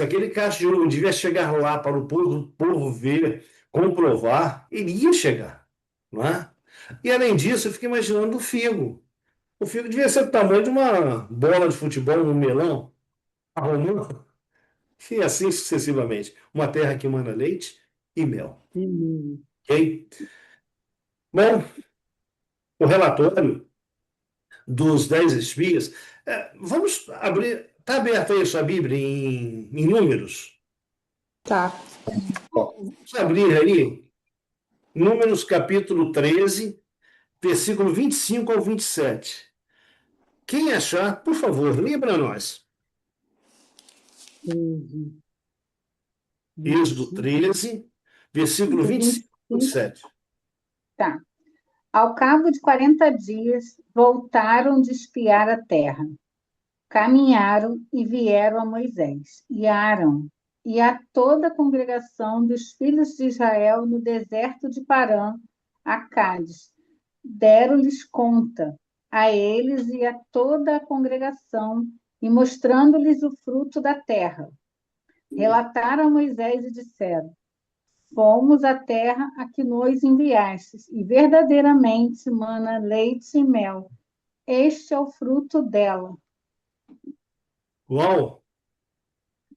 aquele cacho de ouro devia chegar lá para o povo ver, comprovar, ele ia chegar. Não é? E além disso, eu fico imaginando o figo. O figo devia ser do tamanho de uma bola de futebol, um melão, arrumando, e assim sucessivamente. Uma terra que emana leite e mel. Ok? Bom, o relatório dos 10 espias. Vamos abrir. Está aberto aí a sua Bíblia em Números? Tá. Vamos abrir aí. Números capítulo 13, versículo 25 ao 27. Quem achar, por favor, leia para nós. 13, Êxodo 13, versículo 25 ao 27. Tá. Ao cabo de 40 dias, voltaram de espiar a terra. Caminharam e vieram a Moisés e a Arão e a toda a congregação dos filhos de Israel no deserto de Parã, a Cádiz. Deram-lhes conta a eles e a toda a congregação e mostrando-lhes o fruto da terra. Relataram a Moisés e disseram: Fomos à terra a que nos enviastes, e verdadeiramente mana leite e mel. Este é o fruto dela. Uau!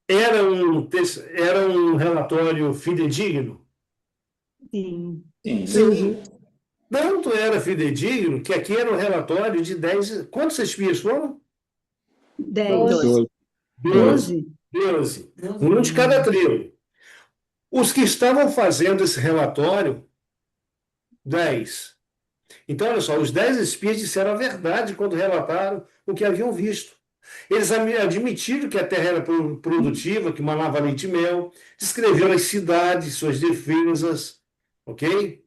Era um relatório fidedigno? sim. Sim. Tanto era fidedigno que aqui era um relatório de 10. Quantos espias foram? 10, 12. 12. 12. 12. Um de cada tribo. Os que estavam fazendo esse relatório, 10. Então, olha só, os 10 espias disseram a verdade quando relataram o que haviam visto. Eles admitiram que a terra era produtiva, que manava leite e mel, descreveram as cidades, suas defesas, ok?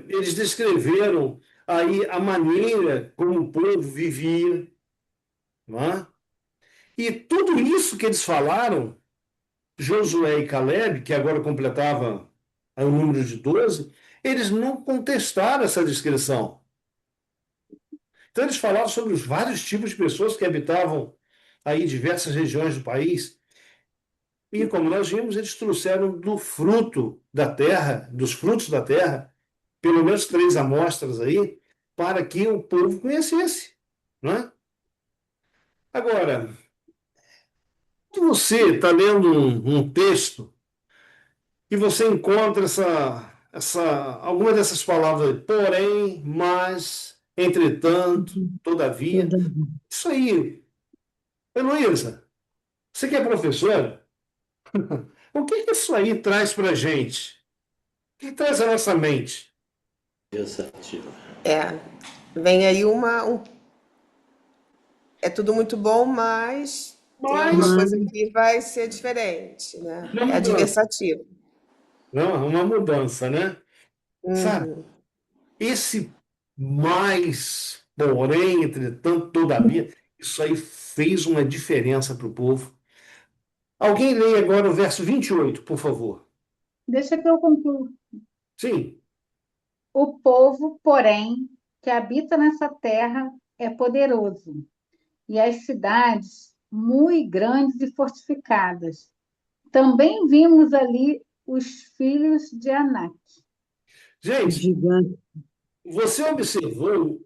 Eles descreveram aí a maneira como o povo vivia, não é? E tudo isso que eles falaram, Josué e Caleb, que agora completava o número de 12, eles não contestaram essa descrição. Então, eles falaram sobre os vários tipos de pessoas que habitavam aí diversas regiões do país. E, como nós vimos, eles trouxeram do fruto da terra, dos frutos da terra, pelo menos 3 amostras aí, para que o povo conhecesse. Não é? Agora, se você está lendo um texto e você encontra alguma dessas palavras, porém, mas, entretanto, todavia, isso aí Heloísa, você que é professora, o que que isso aí traz para a gente? O que traz à nossa mente? Pensativo. Vem aí é tudo muito bom, mas tem alguma Mas coisa que vai ser diferente, né? uma É mudança. adversativo. Não, uma mudança, né? Sabe? Uhum. Esse mais, porém, entretanto, todavia, isso aí fez uma diferença para o povo. Alguém leia agora o verso 28, por favor. Deixa que eu concluo. Sim. O povo, porém, que habita nessa terra é poderoso, e as cidades muito grandes e fortificadas. Também vimos ali os filhos de Anak. Gente, Gigante. você observou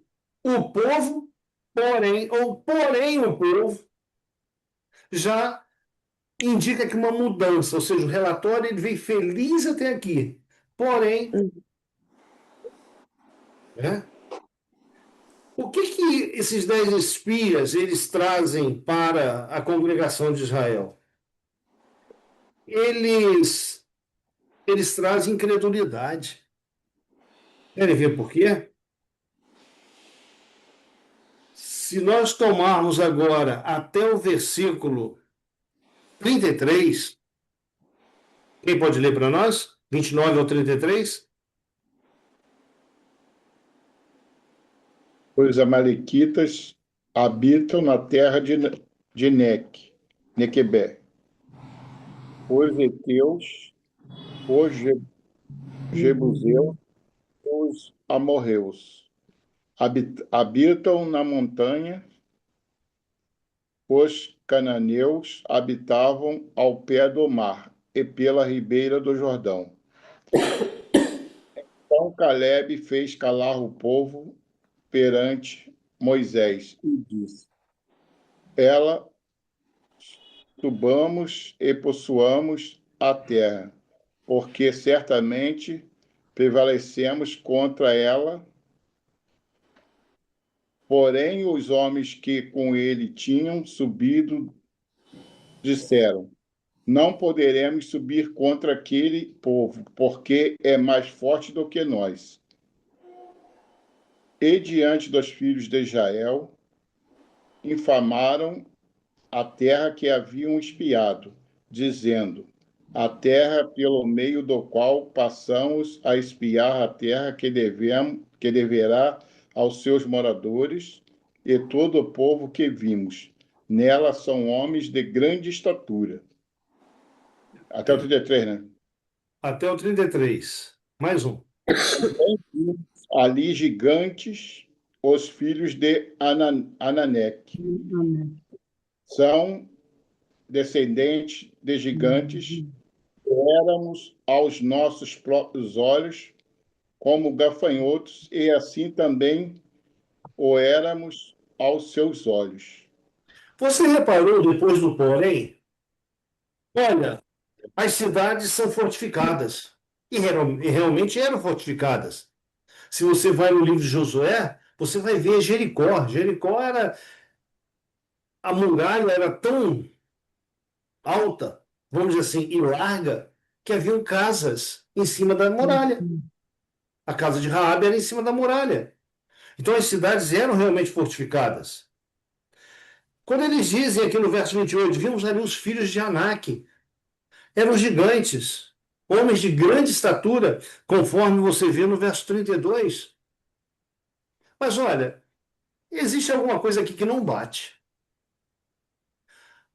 o povo, porém o povo já indica que uma mudança, ou seja, o relatório ele veio feliz até aqui. Porém, né? O que que esses 10 espias eles trazem para a congregação de Israel? Eles, eles trazem incredulidade. Querem ver por quê? Se nós tomarmos agora até o versículo 33, quem pode ler para nós? 29 ao 33? Os amalequitas habitam na terra de Nequebé. Os heteus, os jebuseus, os amorreus habitam na montanha. Os cananeus habitavam ao pé do mar e pela ribeira do Jordão. Então Calebe fez calar o povo perante Moisés e disse: Ela subamos e possuamos a terra, porque certamente prevalecemos contra ela. Porém, os homens que com ele tinham subido disseram: Não poderemos subir contra aquele povo, porque é mais forte do que nós. E diante dos filhos de Israel, infamaram a terra que haviam espiado, dizendo: A terra pelo meio do qual passamos a espiar a terra que deverá aos seus moradores e todo o povo que vimos. Nela são homens de grande estatura. Até o 33, né? Até o 33. Mais um. Ali gigantes, os filhos de Ananeque. São descendentes de gigantes. Éramos aos nossos próprios olhos como gafanhotos, e assim também o éramos aos seus olhos. Você reparou depois do porém? Olha, as cidades são fortificadas. E realmente eram fortificadas. Se você vai no livro de Josué, você vai ver Jericó. Jericó era. A muralha era tão alta, vamos dizer assim, e larga, que haviam casas em cima da muralha. A casa de Raabe era em cima da muralha. Então as cidades eram realmente fortificadas. Quando eles dizem aqui no verso 28, vimos ali os filhos de Anak, eram gigantes, homens de grande estatura, conforme você vê no verso 32. Mas olha, existe alguma coisa aqui que não bate.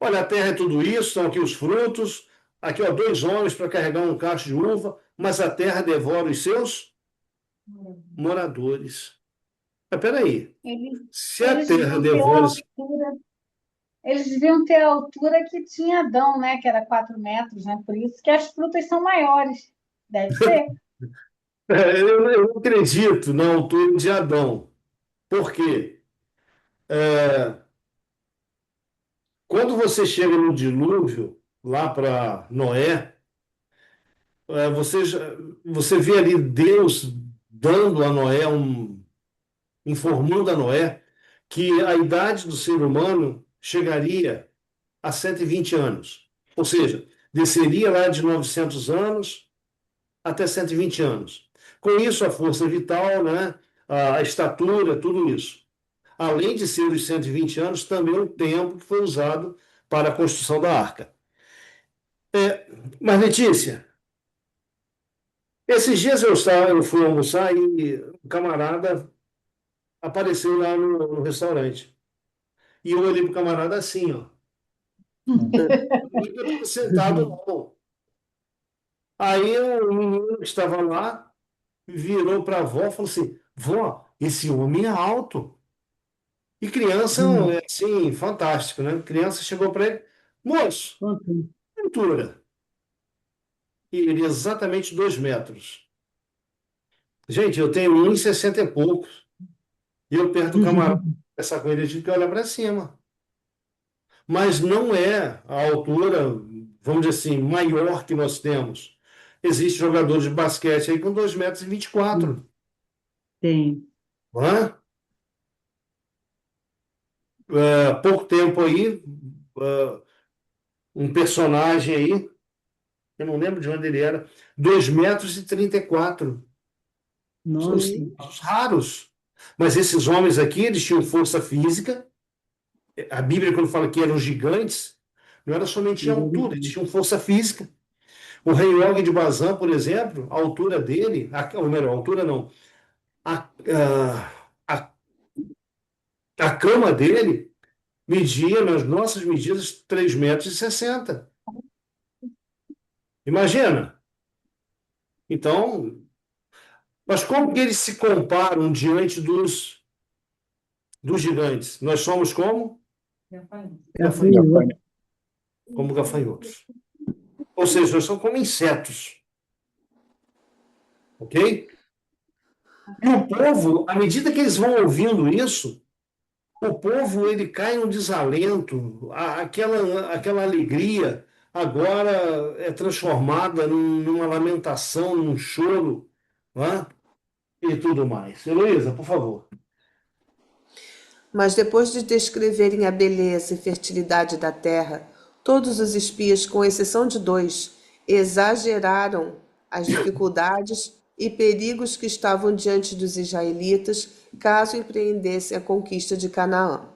Olha, a terra é tudo isso, estão aqui os frutos, aqui ó, 2 homens para carregar um cacho de uva, mas a terra devora os seus moradores. Mas peraí, Eles, se a eles terra deviam ter a devora. altura, eles deviam ter a altura que tinha Adão, né? Que era 4 metros, né? Por isso que as frutas são maiores. Deve ser. Eu não acredito na altura de Adão. Por quê? Quando você chega no dilúvio, lá para Noé, é, você, você vê ali Deus dando a Noé informando a Noé que a idade do ser humano chegaria a 120 anos. Ou seja, desceria lá de 900 anos até 120 anos. Com isso, a força vital, né, a estatura, tudo isso. Além de ser os 120 anos, também o tempo que foi usado para a construção da arca. Mas, Letícia, esses dias eu fui almoçar e um camarada apareceu lá no restaurante. E eu olhei para o camarada assim, ó. Eu estava sentado, não. Aí o menino que estava lá virou para a avó e falou assim: Vó, esse homem é alto. E criança é assim, fantástico, né? Criança chegou para ele: Moço, que altura. E ele exatamente 2 metros. Gente, eu tenho 1,60 e poucos. E eu perto do camarada, conversar com ele, a gente tem que olhar para cima. Mas não é a altura, vamos dizer assim, maior que nós temos. Existem jogadores de basquete aí com 2,24 m. Tem. Não é? Pouco tempo aí, um personagem aí, eu não lembro de onde ele era, 2,34 m. São Nossa. casos raros. Mas esses homens aqui, eles tinham força física. A Bíblia, quando fala que eram gigantes, não era somente a altura, eles tinham força física. O rei Og de Bazã, por exemplo, a altura dele, ou melhor, a altura não, a, a, a cama dele media, nas nossas medidas, 3,60 m. Imagina. Então, mas como que eles se comparam diante dos gigantes? Nós somos como? Gafanhoto. Como gafanhotos. Ou seja, nós somos como insetos. Ok? E o povo, à medida que eles vão ouvindo isso, o povo ele cai num desalento, aquela alegria agora é transformada numa lamentação, num choro, não é? E tudo mais. Heloísa, por favor. Mas depois de descreverem a beleza e fertilidade da terra, todos os espias, com exceção de 2, exageraram as dificuldades e perigos que estavam diante dos israelitas caso empreendessem a conquista de Canaã.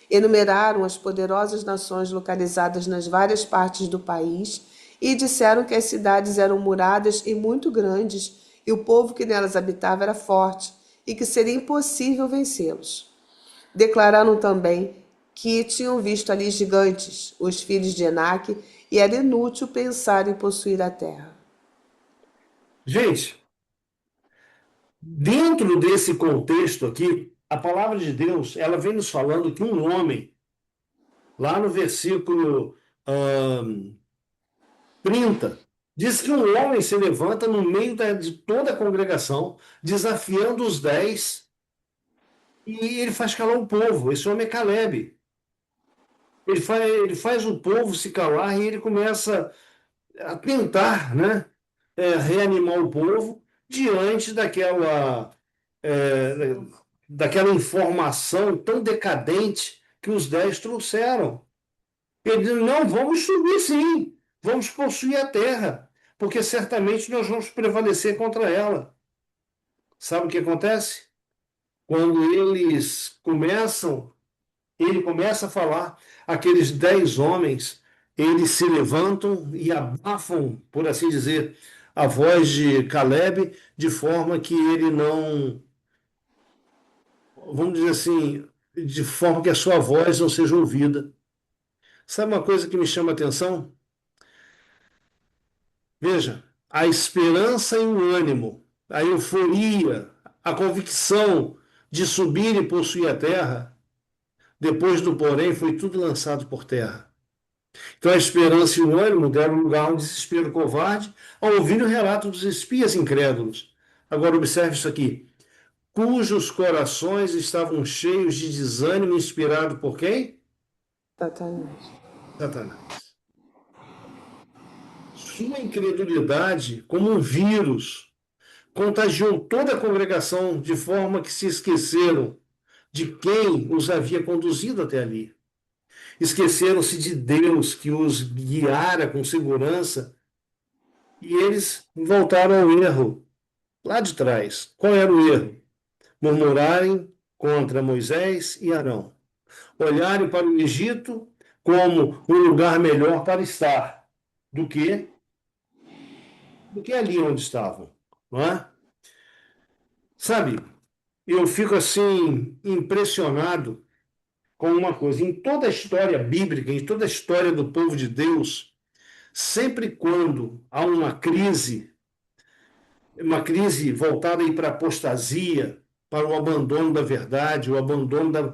Enumeraram as poderosas nações localizadas nas várias partes do país e disseram que as cidades eram muradas e muito grandes e o povo que nelas habitava era forte e que seria impossível vencê-los. Declararam também que tinham visto ali gigantes, os filhos de Enaque, e era inútil pensar em possuir a terra. Gente, dentro desse contexto aqui, a palavra de Deus, ela vem nos falando que um homem, lá no versículo 30, diz que um homem se levanta no meio de toda a congregação, desafiando os 10, e ele faz calar o povo. Esse homem é Calebe. Ele faz o povo se calar e ele começa a tentar, né, reanimar o povo diante é, daquela informação tão decadente que os 10 trouxeram. Ele diz: não, vamos subir sim, vamos possuir a terra, porque certamente nós vamos prevalecer contra ela. Sabe o que acontece? Quando ele começa a falar, aqueles 10 homens, eles se levantam e abafam, por assim dizer, a voz de Caleb, de forma que ele não, vamos dizer assim, de forma que a sua voz não seja ouvida. Sabe uma coisa que me chama a atenção? Veja, a esperança e o ânimo, a euforia, a convicção de subir e possuir a terra, depois do porém, foi tudo lançado por terra. Então a esperança e o ânimo deram lugar a um desespero covarde ao ouvir o relato dos espias incrédulos. Agora observe isso aqui. Cujos corações estavam cheios de desânimo, inspirado por quem? Satanás. Satanás. Sua incredulidade, como um vírus, contagiou toda a congregação de forma que se esqueceram de quem os havia conduzido até ali. Esqueceram-se de Deus que os guiara com segurança e eles voltaram ao erro lá de trás. Qual era o erro? Murmurarem contra Moisés e Arão. Olharem para o Egito como um lugar melhor para estar do que ali onde estavam, não é? Sabe, eu fico assim impressionado com uma coisa. Em toda a história bíblica, em toda a história do povo de Deus, sempre quando há uma crise voltada aí para a apostasia, para o abandono da verdade, o abandono da.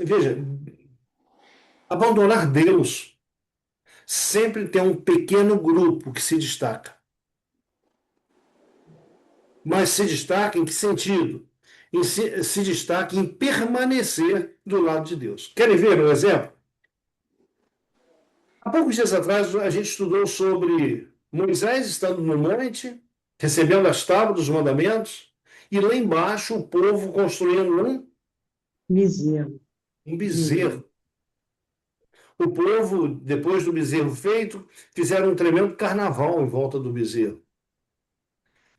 Veja, abandonar Deus sempre tem um pequeno grupo que se destaca. Mas se destaca em que sentido? Se destaca em permanecer do lado de Deus. Querem ver um exemplo? Há poucos dias atrás, a gente estudou sobre Moisés estando no monte, recebendo as tábuas dos mandamentos, e lá embaixo o povo construindo Bezerro. um bezerro. O povo, depois do bezerro feito, fizeram um tremendo carnaval em volta do bezerro.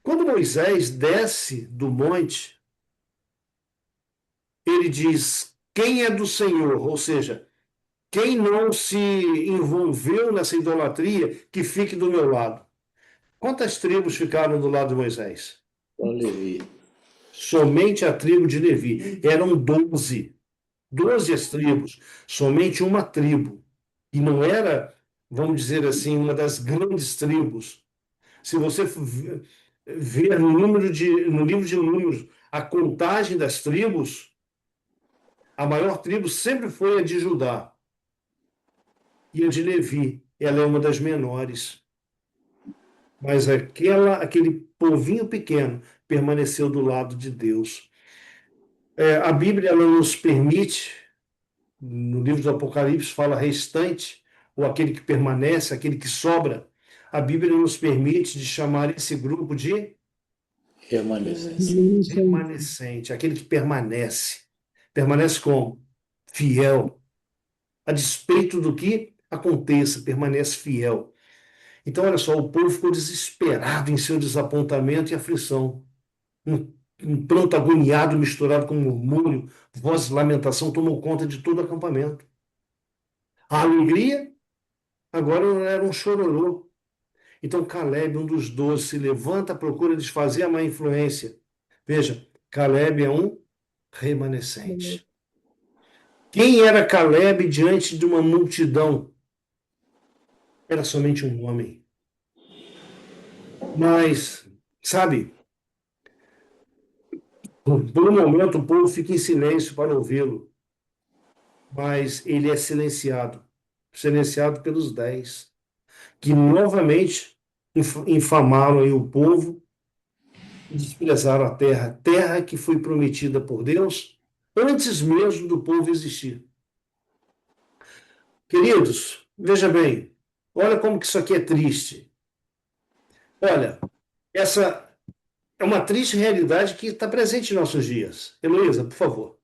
Quando Moisés desce do monte, ele diz: quem é do Senhor? Ou seja, quem não se envolveu nessa idolatria, que fique do meu lado. Quantas tribos ficaram do lado de Moisés? Só Levi. Somente a tribo de Levi. Eram 12. 12 as tribos. Somente uma tribo. E não era, vamos dizer assim, uma das grandes tribos. Se você ver no livro de Números a contagem das tribos, a maior tribo sempre foi a de Judá. E a de Levi, ela é uma das menores. Mas aquele povinho pequeno permaneceu do lado de Deus. A Bíblia ela nos permite, no livro do Apocalipse, fala restante, ou aquele que permanece, aquele que sobra. A Bíblia nos permite de chamar esse grupo de remanescente, aquele que permanece. Permanece como? Fiel. A despeito do que aconteça, permanece fiel. Então, olha só, o povo ficou desesperado em seu desapontamento e aflição. Um pranto agoniado misturado com murmúrio, voz de lamentação tomou conta de todo o acampamento. A alegria agora era um chororô. Então Caleb, um dos 12, se levanta à procura de desfazer a má influência. Veja, Caleb é um remanescente. Quem era Caleb diante de uma multidão? Era somente um homem. Mas, sabe, por um momento o povo fica em silêncio para ouvi-lo. Mas ele é silenciado pelos 10, que novamente infamaram aí o povo e desprezaram a terra que foi prometida por Deus antes mesmo do povo existir. Queridos, veja bem, olha como que isso aqui é triste. Olha, essa é uma triste realidade que está presente em nossos dias. Heloísa, por favor.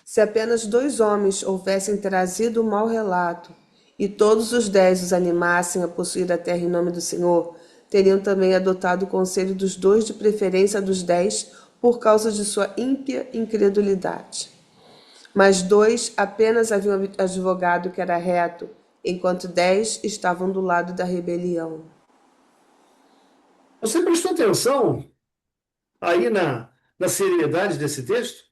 Se apenas 2 homens houvessem trazido o mau relato, e todos os 10 os animassem a possuir a terra em nome do Senhor, teriam também adotado o conselho dos 2 de preferência dos 10 por causa de sua ímpia incredulidade. Mas 2 apenas haviam advogado que era reto, enquanto 10 estavam do lado da rebelião. Você prestou atenção aí na seriedade desse texto?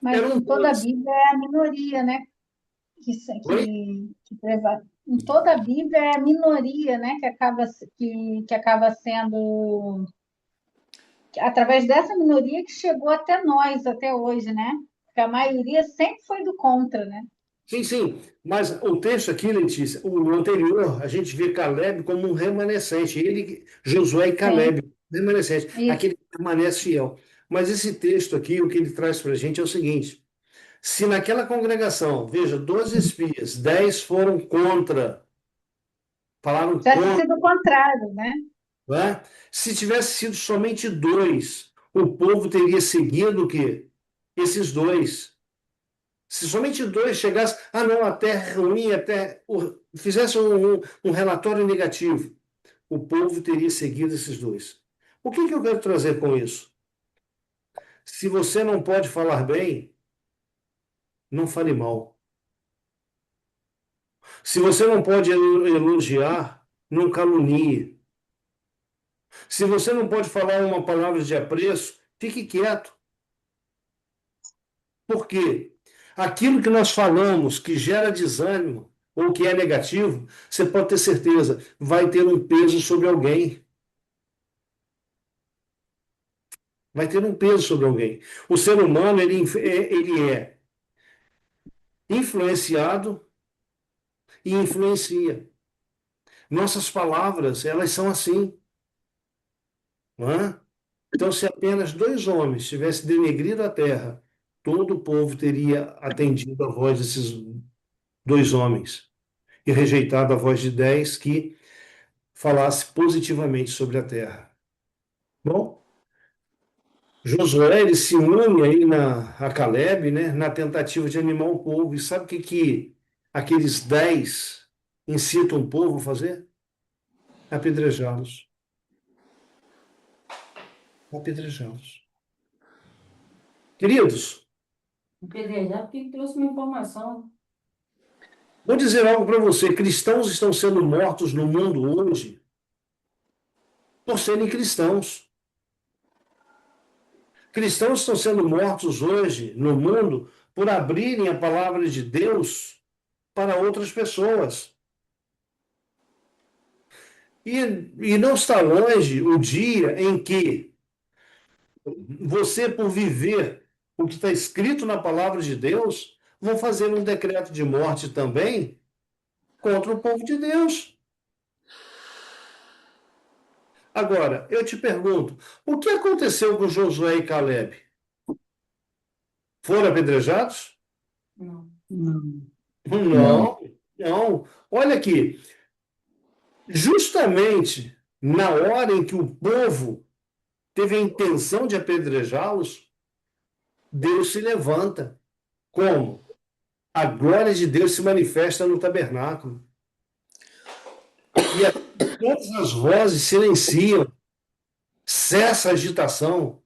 Mas em toda a Bíblia é a minoria, né? Em toda a Bíblia é a minoria, né? Que acaba sendo através dessa minoria que chegou até nós, até hoje, né? Porque a maioria sempre foi do contra, né? Sim. Mas o texto aqui, Letícia, o anterior, a gente vê Caleb como um remanescente. Josué e Caleb, remanescente, aquele que permanece fiel. Mas esse texto aqui, o que ele traz para a gente é o seguinte: se naquela congregação, veja, 12 espias, 10 foram contra, falaram Já contra. tinha sido o contrário, né? Né? Se tivesse sido somente 2, o povo teria seguido o quê? Esses dois. Se somente dois chegassem, não, a terra é ruim, fizesse um relatório negativo, o povo teria seguido esses dois. O que eu quero trazer com isso? Se você não pode falar bem, não fale mal. Se você não pode elogiar, não calunie. Se você não pode falar uma palavra de apreço, fique quieto. Por quê? Aquilo que nós falamos que gera desânimo ou que é negativo, você pode ter certeza, vai ter um peso sobre alguém. Vai ter um peso sobre alguém. O ser humano, ele é influenciado e influencia. Nossas palavras, elas são assim, não é? Então, se apenas dois homens tivessem denegrido a terra, todo o povo teria atendido a voz desses dois homens e rejeitado a voz de 10 que falasse positivamente sobre a terra. Bom, Josué, ele se une aí a Caleb, né, na tentativa de animar o povo. E sabe o que aqueles 10 incitam o povo a fazer? Apedrejá-los. Apedrejá-los. Queridos, Apedrejar, porque trouxe uma informação. vou dizer algo para você. Cristãos estão sendo mortos no mundo hoje por serem cristãos. Cristãos estão sendo mortos hoje no mundo por abrirem a palavra de Deus para outras pessoas. E não está longe o dia em que você, por viver o que está escrito na palavra de Deus, vão fazer um decreto de morte também contra o povo de Deus. Agora, eu te pergunto, o que aconteceu com Josué e Caleb? Foram apedrejados? Não. Não. Não, não. Olha aqui, justamente na hora em que o povo teve a intenção de apedrejá-los, Deus se levanta. Como? A glória de Deus se manifesta no tabernáculo. E todas as vozes silenciam, cessa a agitação,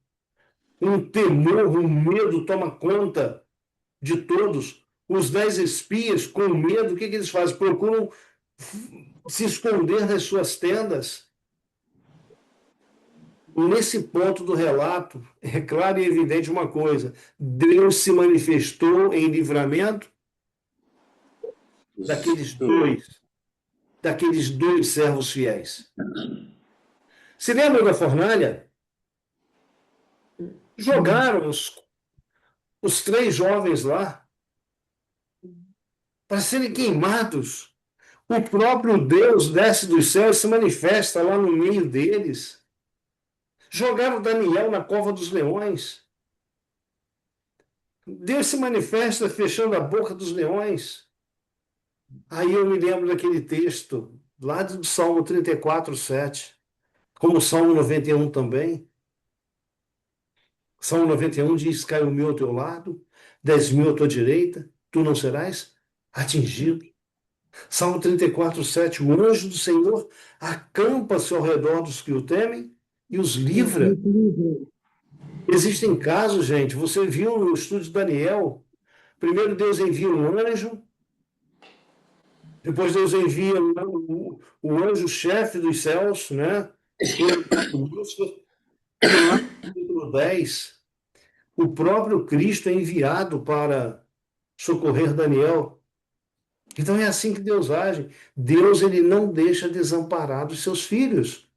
um temor, um medo toma conta de todos. Os 10 espias, com medo, o que eles fazem? Procuram se esconder nas suas tendas. Nesse ponto do relato, é claro e evidente uma coisa: Deus se manifestou em livramento daqueles dois servos fiéis. Se lembra da fornalha? Jogaram os 3 jovens lá para serem queimados. O próprio Deus desce dos céus e se manifesta lá no meio deles. Jogaram Daniel na cova dos leões. Deus se manifesta fechando a boca dos leões. Aí eu me lembro daquele texto, lá do Salmo 34, 7, como o Salmo 91 também. Salmo 91 diz: cai o mil ao teu lado, 10.000 à tua direita, tu não serás atingido. Salmo 34, 7, o anjo do Senhor acampa-se ao redor dos que o temem e os livra. Existem casos, gente, você viu no estudo de Daniel, primeiro Deus envia um anjo, depois Deus envia o anjo-chefe dos céus, né? E lá no capítulo 10, o próprio Cristo é enviado para socorrer Daniel. Então é assim que Deus age. Deus, ele não deixa desamparado os seus filhos.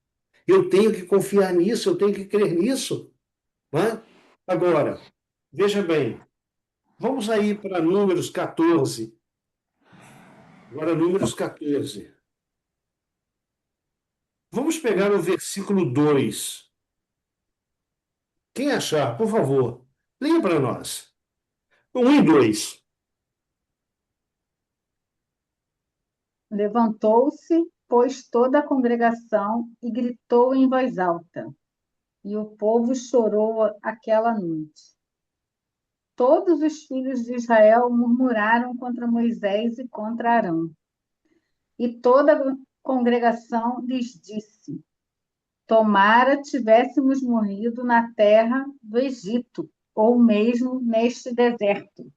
Eu tenho que confiar nisso, eu tenho que crer nisso. Né? Agora, veja bem, vamos aí para Números 14. Agora, Números 14. Vamos pegar o versículo 2. Quem achar, por favor, leia para nós. 1 e 2. Levantou-se, pois, toda a congregação e gritou em voz alta: e o povo chorou aquela noite. Todos os filhos de Israel murmuraram contra Moisés e contra Arão. E toda a congregação lhes disse: Tomara tivéssemos morrido na terra do Egito, ou mesmo neste deserto.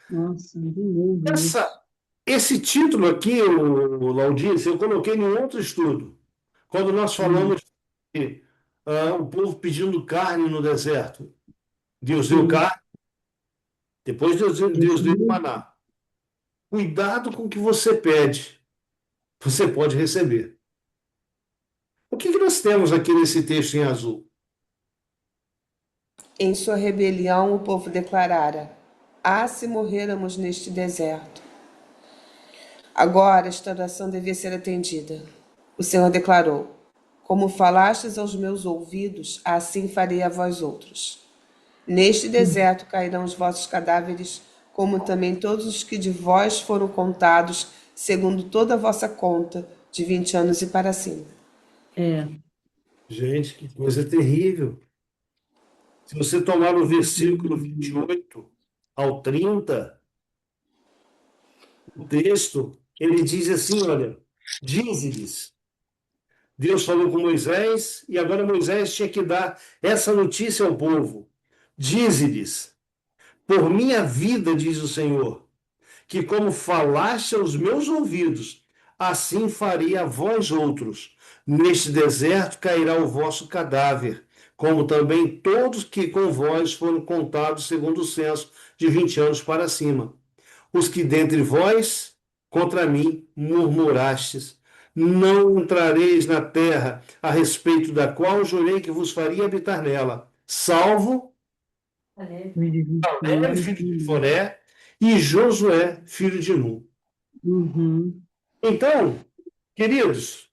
Nossa, de novo, né? Esse título aqui, o Laudice, eu coloquei em outro estudo, quando nós falamos de o povo pedindo carne no deserto. Deus deu carne, depois Deus deu maná. Cuidado com o que você pede, você pode receber. O que nós temos aqui nesse texto em azul? Em sua rebelião, o povo declarara: Ah, se morrêramos neste deserto! Agora esta oração devia ser atendida. O Senhor declarou: Como falastes aos meus ouvidos, assim farei a vós outros. Neste deserto cairão os vossos cadáveres, como também todos os que de vós foram contados, segundo toda a vossa conta, de 20 anos e para cima. Gente, que coisa terrível. Se você tomar o versículo 28 ao 30, o texto, ele diz assim, olha, dize-lhes. Deus falou com Moisés e agora Moisés tinha que dar essa notícia ao povo. Dize-lhes, por minha vida, diz o Senhor, que como falaste aos meus ouvidos, assim farei a vós outros. Neste deserto cairá o vosso cadáver, como também todos que com vós foram contados segundo o censo, de 20 anos para cima. Os que dentre vós contra mim murmurastes, não entrareis na terra a respeito da qual jurei que vos faria habitar nela, salvo Caleb, filho de Foré, e Josué, filho de Nun. Então, queridos,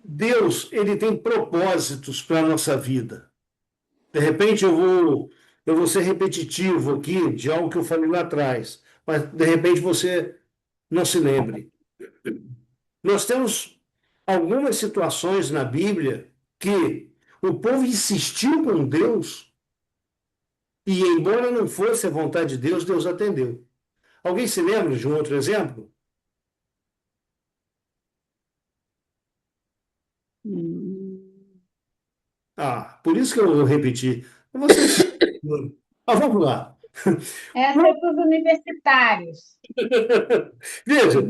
Deus, ele tem propósitos para a nossa vida. De repente eu vou ser repetitivo aqui de algo que eu falei lá atrás, mas de repente você não se lembre. Nós temos algumas situações na Bíblia que o povo insistiu com Deus e, embora não fosse a vontade de Deus, Deus atendeu. Alguém se lembra de um outro exemplo? Por isso que eu vou repetir. Vamos lá. Essa é para os universitários. Veja,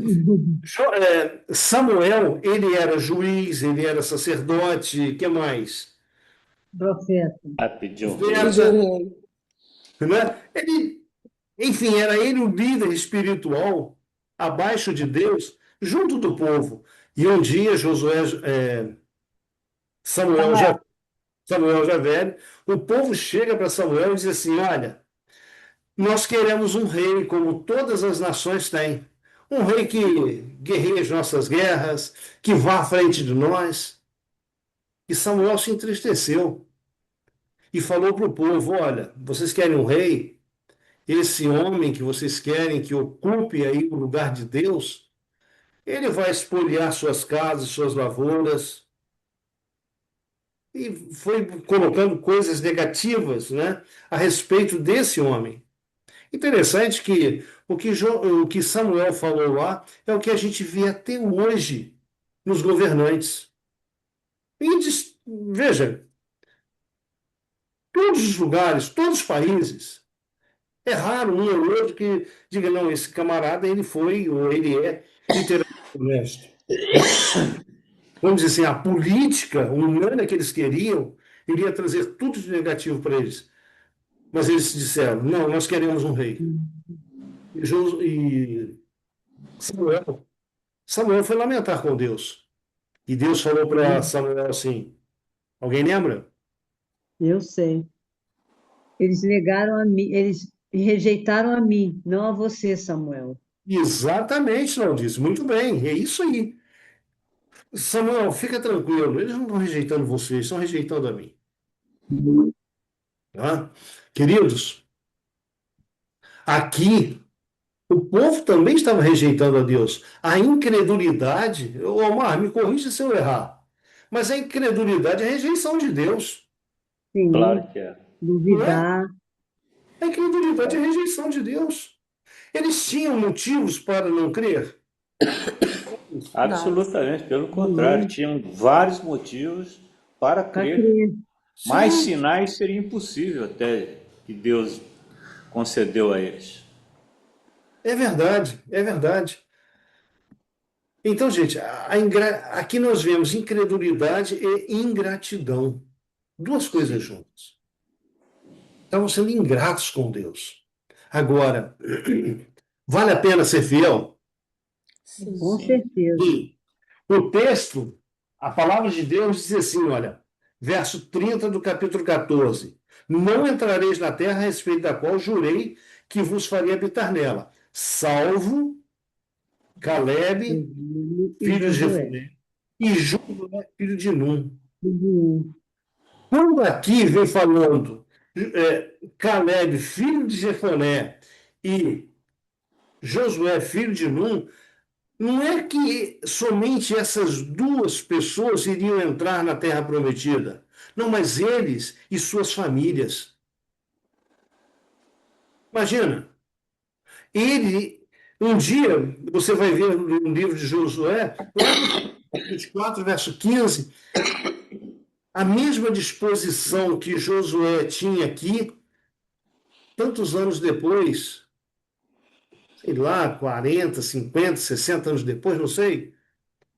Samuel, ele era juiz, ele era sacerdote, o que mais? Profeta. Pediu Profeta, né? Enfim, era ele o líder espiritual abaixo de Deus, junto do povo. E um dia Samuel já velho, o povo chega para Samuel e diz assim: olha, nós queremos um rei como todas as nações têm. Um rei que guerreie as nossas guerras, que vá à frente de nós. E Samuel se entristeceu e falou para o povo: olha, vocês querem um rei? Esse homem que vocês querem que ocupe aí o lugar de Deus, ele vai espoliar suas casas, suas lavouras. E foi colocando coisas negativas, né, a respeito desse homem. Interessante que o que Samuel falou lá é o que a gente vê até hoje nos governantes. Veja, todos os lugares, todos os países, é raro um ou outro que diga, não, esse camarada ele foi ou ele é literalmente honesto. Vamos dizer assim, a política humana que eles queriam iria trazer tudo de negativo para eles. Mas eles disseram, não, nós queremos um rei. E Samuel foi lamentar com Deus. E Deus falou para Samuel assim, alguém lembra? Eu sei. Eles negaram a mim, eles rejeitaram a mim, não a você, Samuel. Exatamente, não disse. Muito bem, é isso aí. Samuel, fica tranquilo, eles não estão rejeitando você, eles estão rejeitando a mim. Tá? Queridos, aqui o povo também estava rejeitando a Deus. A incredulidade, Omar, me corrija se eu errar, Mas a incredulidade é a rejeição de Deus, Sim, Claro que é. não é? duvidar. A incredulidade é a rejeição de Deus. Eles tinham motivos para não crer? Absolutamente, pelo contrário, tinham vários motivos para Para crer. crer. Mais Sim, sinais seria impossível até que Deus concedeu a eles. é verdade, é verdade. Então, gente, aqui nós vemos incredulidade e ingratidão. Duas coisas juntas. Estavam sendo ingratos com Deus. Agora, vale a pena ser fiel? Sim. Com Sim. certeza. Sim. O texto, a palavra de Deus diz assim, olha, verso 30 do capítulo 14: Não entrareis na terra a respeito da qual jurei que vos faria habitar nela, salvo Caleb, Josué e filho de Josué. Jefoné, e Josué, filho de Num. Tudo Quando aqui vem falando Caleb, filho de Jefoné, e Josué, filho de Num, não é que somente essas duas pessoas iriam entrar na Terra Prometida. Não, mas eles e suas famílias. Imagina, ele, um dia, você vai ver no livro de Josué, lá no 24, verso 15, a mesma disposição que Josué tinha aqui, tantos anos depois, sei lá, 40, 50, 60 anos depois, não sei,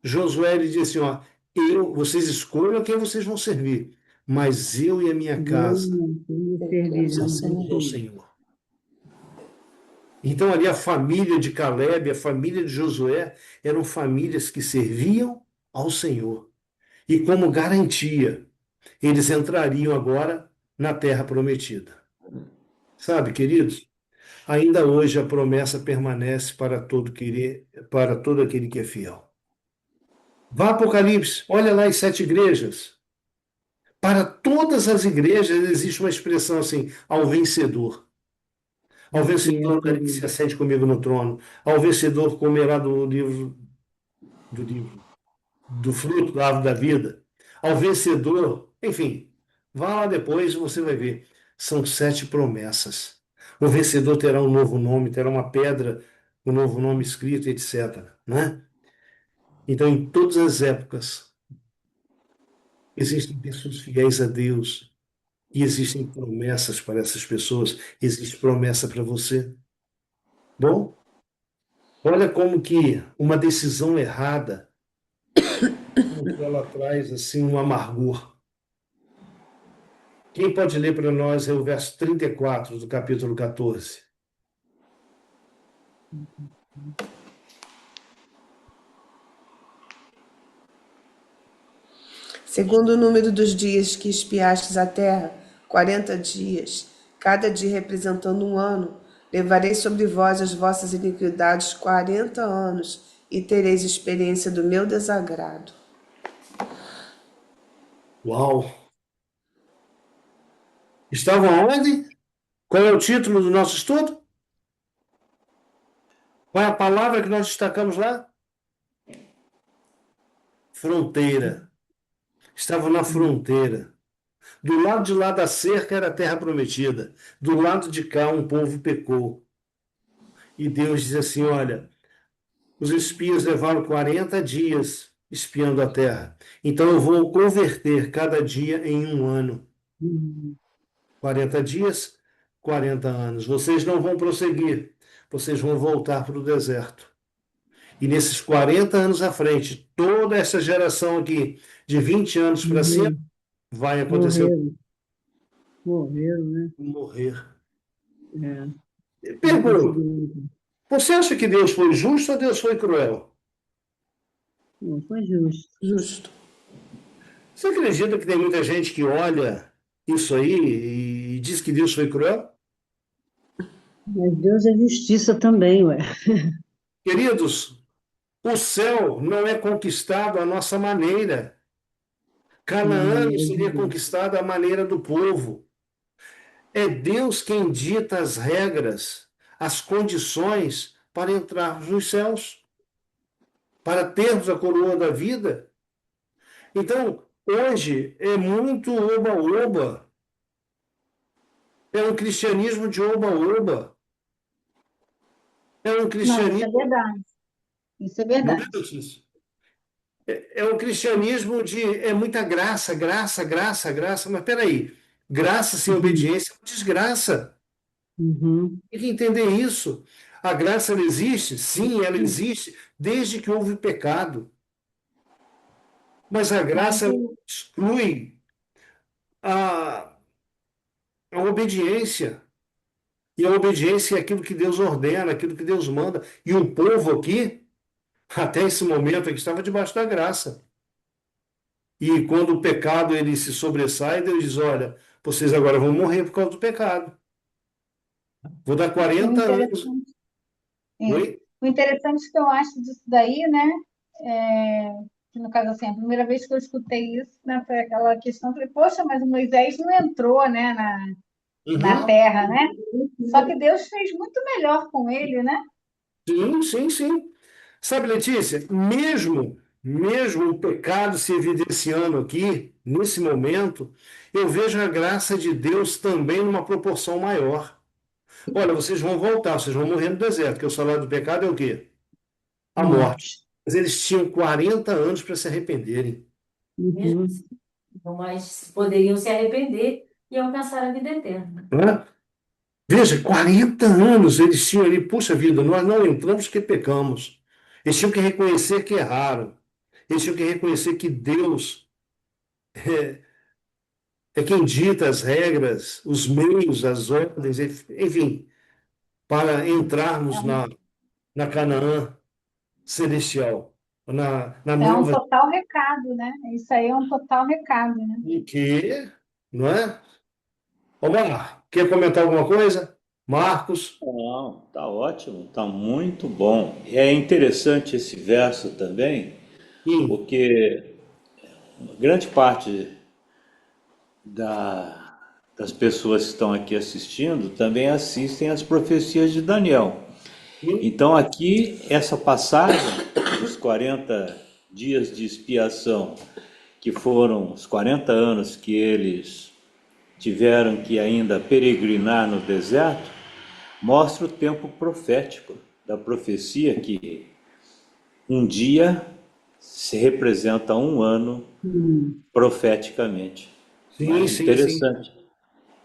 Josué lhe disse assim, ó, vocês escolham quem vocês vão servir, mas eu e a minha casa Serviremos ao servirão. serviremos ao Senhor. Senhor. Então ali a família de Caleb, a família de Josué, eram famílias que serviam ao Senhor. E como garantia, eles entrariam agora na terra prometida. Sabe, queridos? Ainda hoje a promessa permanece para todo aquele que é fiel. Vá a Apocalipse, olha lá as 7 igrejas. Para todas as igrejas existe uma expressão assim, ao vencedor. Ao vencedor que se assente comigo no trono. Ao vencedor comerá do fruto da árvore da vida. Ao vencedor, enfim, vá lá depois e você vai ver. São 7 promessas. O vencedor terá um novo nome, terá uma pedra, um novo nome escrito, etc. Né? Então, em todas as épocas, existem pessoas fiéis a Deus e existem promessas para essas pessoas. Existe promessa para você. Bom, olha como que uma decisão errada, como que ela traz assim um amargor. Quem pode ler para nós é o verso 34 do capítulo 14? Segundo o número dos dias que espiastes a terra, 40 dias, cada dia representando um ano, levarei sobre vós as vossas iniquidades 40 anos, e tereis experiência do meu desagrado. Uau! Estavam onde? Qual é o título do nosso estudo? Qual é a palavra que nós destacamos lá? Fronteira. Estavam na fronteira. Do lado de lá da cerca era a terra prometida. Do lado de cá um povo pecou. E Deus diz assim, olha, os espias levaram 40 dias espiando a terra. Então eu vou converter cada dia em um ano. 40 dias, 40 anos. Vocês não vão prosseguir. Vocês vão voltar para o deserto. E nesses 40 anos à frente, toda essa geração aqui, de 20 anos para cima, vai acontecer Morreram, né? morrer. É, Pergunta, você acha que Deus foi justo ou Deus foi cruel? não foi justo. Justo. Você acredita que tem muita gente que olha isso aí e diz que Deus foi cruel? Mas Deus é justiça também, ué. Queridos, o céu não é conquistado à nossa maneira. Canaã não seria conquistado à maneira do povo. É Deus quem dita as regras, as condições para entrarmos nos céus, para termos a coroa da vida. Então, hoje é muito oba-oba, é um cristianismo de oba-oba, é um Não, isso é cristianismo, verdade. Isso é não é, verdade. Letícia? É um cristianismo de é muita graça, graça, graça, graça, mas peraí, graça sem Uhum. obediência é uma desgraça. Uhum. Tem que entender isso. A graça ela existe? Sim, ela existe, desde que houve pecado. Mas a Mas graça ela exclui a, a obediência. E a obediência é aquilo que Deus ordena, aquilo que Deus manda. E o povo aqui, até esse momento aqui, estava debaixo da graça. E quando o pecado ele se sobressai, Deus diz: olha, vocês agora vão morrer por causa do pecado. Vou dar o 40 anos. interessante, Oi? o interessante que eu acho disso daí, né? É, que no caso, assim, a primeira vez que eu escutei isso, né, foi aquela questão, eu falei, poxa, mas o Moisés não entrou, né, na Uhum. terra, né? Só que Deus fez muito melhor com ele, né? Sim, sim, sim. Sabe, Letícia, mesmo o pecado se evidenciando aqui, nesse momento, eu vejo a graça de Deus também numa proporção maior. Olha, vocês vão voltar, vocês vão morrer no deserto, porque o salário do pecado é o quê? A morte. Morte. Mas eles tinham 40 anos para se arrependerem. Mesmo Uhum. assim. Então, mas poderiam se arrepender e alcançar a vida eterna. Né? Veja, 40 anos eles tinham ali, puxa vida, nós não entramos porque pecamos. Eles tinham que reconhecer que erraram. Eles tinham que reconhecer que Deus é quem dita as regras, os meios, as ordens, enfim, para entrarmos na Canaã celestial, na É um nova, total recado, né? Isso aí é um total recado, né? em que, não é? Omar, quer comentar alguma coisa? Marcos? Não, tá ótimo, tá muito bom. E é interessante esse verso também, Sim. porque grande parte das pessoas que estão aqui assistindo também assistem às profecias de Daniel. Sim. Então, aqui, essa passagem dos 40 dias de expiação, que foram os 40 anos que eles tiveram que ainda peregrinar no deserto, mostra o tempo profético da profecia, que um dia se representa um ano Uhum. profeticamente. Sim, Né? sim, sim. Interessante.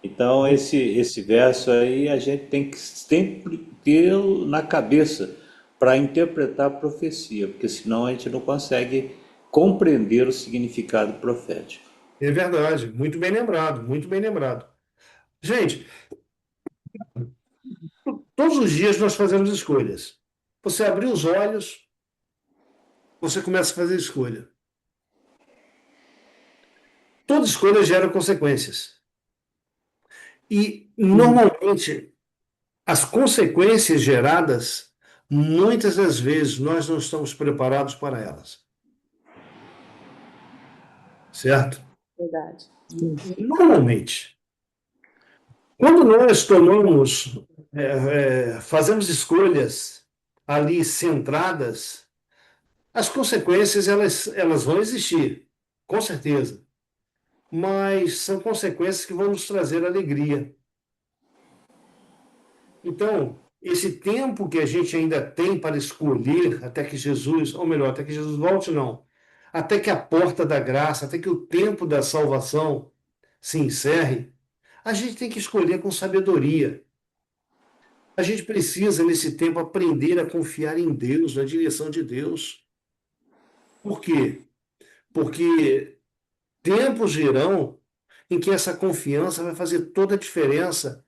Então, esse verso aí a gente tem que sempre ter na cabeça para interpretar a profecia, porque senão a gente não consegue compreender o significado profético. É verdade. Muito bem lembrado, muito bem lembrado. Gente, todos os dias nós fazemos escolhas. Você abrir os olhos, você começa a fazer escolha. Toda escolha gera consequências. E, Sim. normalmente, as consequências geradas, muitas das vezes, nós não estamos preparados para elas. Certo? Verdade. Sim. Normalmente. Quando nós tomamos, fazemos escolhas ali centradas, as consequências elas vão existir, com certeza. Mas são consequências que vão nos trazer alegria. Então, esse tempo que a gente ainda tem para escolher até que Jesus, ou melhor, até que Jesus volte, não, até que a porta da graça, até que o tempo da salvação se encerre, a gente tem que escolher com sabedoria. A gente precisa, nesse tempo, aprender a confiar em Deus, na direção de Deus. Por quê? Porque tempos virão em que essa confiança vai fazer toda a diferença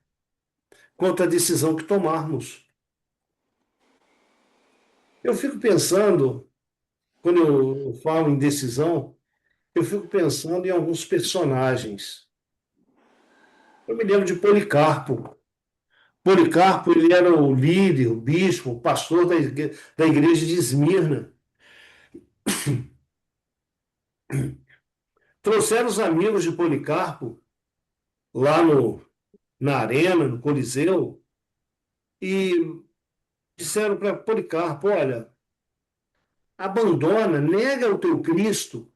quanto à decisão que tomarmos. Eu fico pensando, quando eu falo em decisão, eu fico pensando em alguns personagens. Eu me lembro de Policarpo. Policarpo, ele era o líder, o bispo, o pastor da igreja de Esmirna. Trouxeram os amigos de Policarpo lá na arena, no Coliseu, e disseram para Policarpo: olha, abandona, nega o teu Cristo,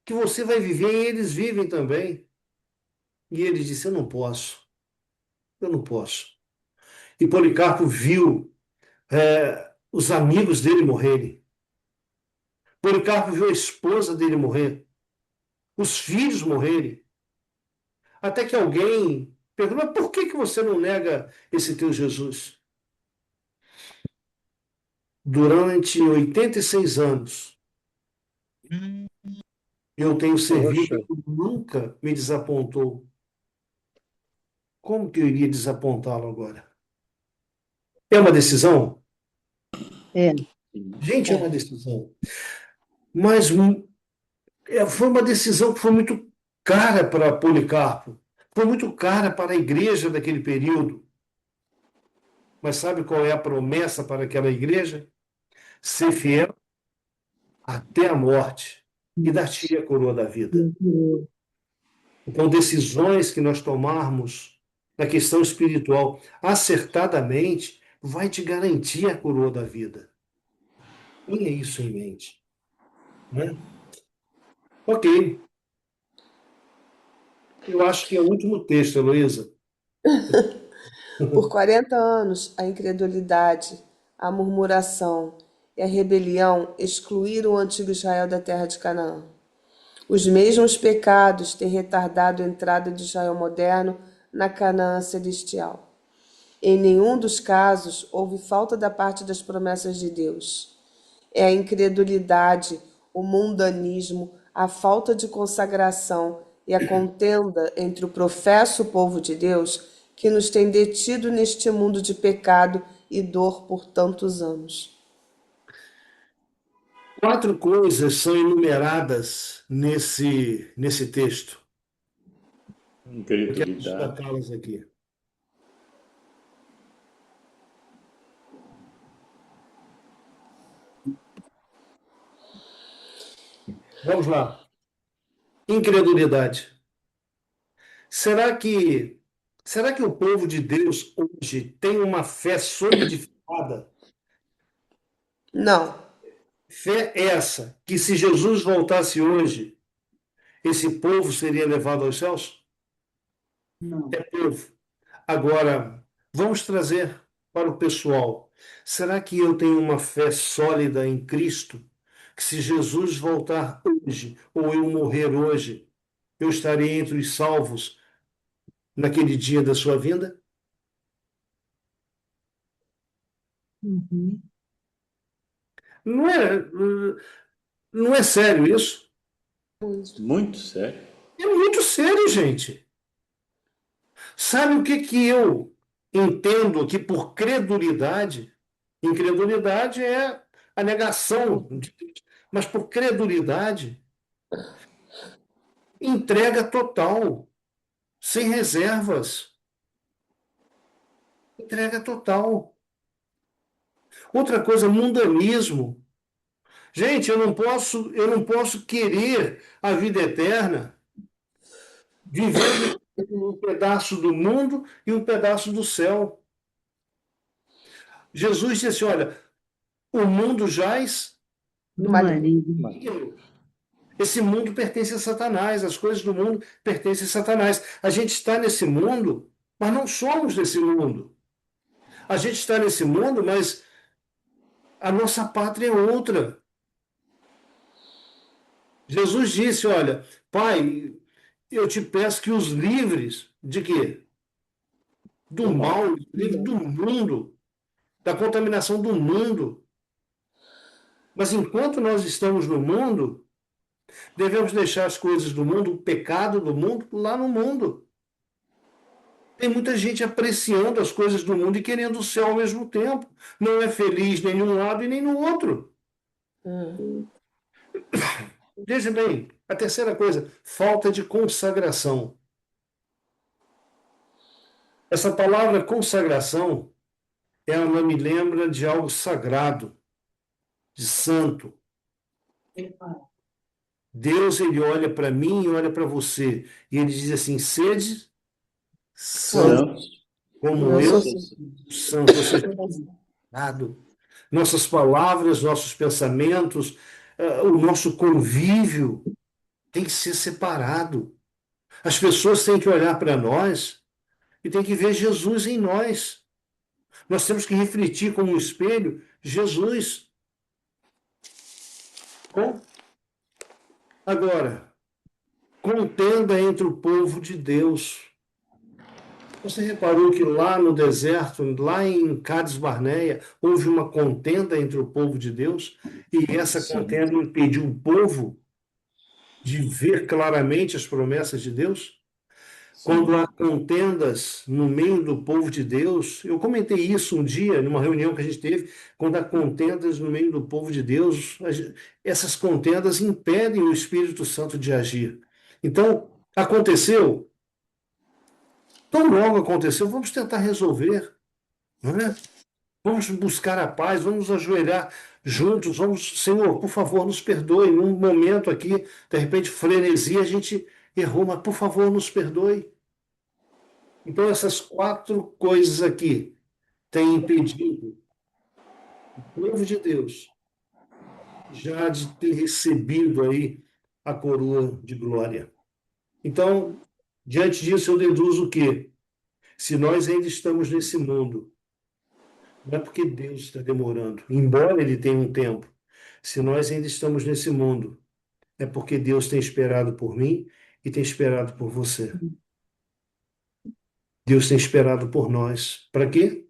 que você vai viver e eles vivem também. E ele disse: eu não posso, eu não posso. E Policarpo viu os amigos dele morrerem. Policarpo viu a esposa dele morrer, os filhos morrerem. Até que alguém perguntou: mas por que que você não nega esse teu Jesus? Durante 86 anos, eu tenho servido, Poxa, nunca me desapontou. Como que eu iria desapontá-lo agora? É uma decisão? É. Gente, é uma É. decisão. Mas foi uma decisão que foi muito cara para Policarpo. Foi muito cara para a igreja daquele período. Mas sabe qual é a promessa para aquela igreja? Ser fiel até a morte e dar-te a coroa da vida. Então, decisões que nós tomarmos na questão espiritual acertadamente vai te garantir a coroa da vida. Tenha isso em mente, né? Ok, eu acho que é o último texto, Heloísa. Por 40 anos, a incredulidade, a murmuração e a rebelião excluíram o antigo Israel da terra de Canaã. Os mesmos pecados têm retardado a entrada de Israel moderno na Canaã celestial. Em nenhum dos casos houve falta da parte das promessas de Deus. É a incredulidade, o mundanismo, a falta de consagração e a contenda entre o professo povo de Deus que nos tem detido neste mundo de pecado e dor por tantos anos. 4 coisas são enumeradas nesse texto. Eu quero Incredulidade. destacá-las aqui. Vamos lá. Incredulidade. Será que, será que o povo de Deus hoje tem uma fé solidificada? Não, Fé essa, que se Jesus voltasse hoje, esse povo seria levado aos céus? Não. É povo. Agora, vamos trazer para o pessoal. Será que eu tenho uma fé sólida em Cristo? Que se Jesus voltar hoje, ou eu morrer hoje, eu estarei entre os salvos naquele dia da sua vinda? Uhum. Não é, não é sério isso? Muito sério. É muito sério, gente. Sabe o que que eu entendo aqui por credulidade? Incredulidade é a negação de Deus. Mas por credulidade, entrega total, sem reservas. Entrega total. Outra coisa, mundanismo. Gente, eu não posso querer a vida eterna vivendo um pedaço do mundo e um pedaço do céu. Jesus disse assim: olha, o mundo jaz Do maligno. marido. esse mundo pertence a Satanás, as coisas do mundo pertencem a Satanás. A gente está nesse mundo, mas não somos desse mundo. A gente está nesse mundo, mas a nossa pátria é outra. Jesus disse: olha, Pai, eu te peço que os livres de quê? Do mal, livre do mundo, da contaminação do mundo. Mas enquanto nós estamos no mundo, devemos deixar as coisas do mundo, o pecado do mundo, lá no mundo. Tem muita gente apreciando as coisas do mundo e querendo o céu ao mesmo tempo. Não é feliz nem num lado e nem no outro. Veja bem, a terceira coisa, falta de consagração. Essa palavra consagração, ela me lembra de algo sagrado, de santo. Deus, ele olha para mim e olha para você. E ele diz assim: sede santo, Santos. como eu sou santo. Ou seja, sagrado. Nossas palavras, nossos pensamentos, o nosso convívio tem que ser separado. As pessoas têm que olhar para nós e têm que ver Jesus em nós. Nós temos que refletir como um espelho Jesus. Bom, agora, contenda entre o povo de Deus. Você reparou que lá no deserto, lá em Cades Barneia, houve uma contenda entre o povo de Deus, e essa Sim. contenda impediu o povo de ver claramente as promessas de Deus? Quando Sim. há contendas no meio do povo de Deus, eu comentei isso um dia, numa reunião que a gente teve, quando há contendas no meio do povo de Deus, essas contendas impedem o Espírito Santo de agir. Então, aconteceu, tão logo aconteceu, vamos tentar resolver, não é? Vamos buscar a paz, vamos ajoelhar juntos, vamos, Senhor, por favor, nos perdoe. Num momento aqui, de repente, frenesia, a gente errou, mas por favor, nos perdoe. Então, essas 4 coisas aqui têm impedido o povo de Deus já de ter recebido aí a coroa de glória. Então, diante disso, eu deduzo o quê? Se nós ainda estamos nesse mundo, não é porque Deus está demorando, embora Ele tenha um tempo. Se nós ainda estamos nesse mundo, é porque Deus tem esperado por mim e tem esperado por você. Deus tem esperado por nós. Para quê?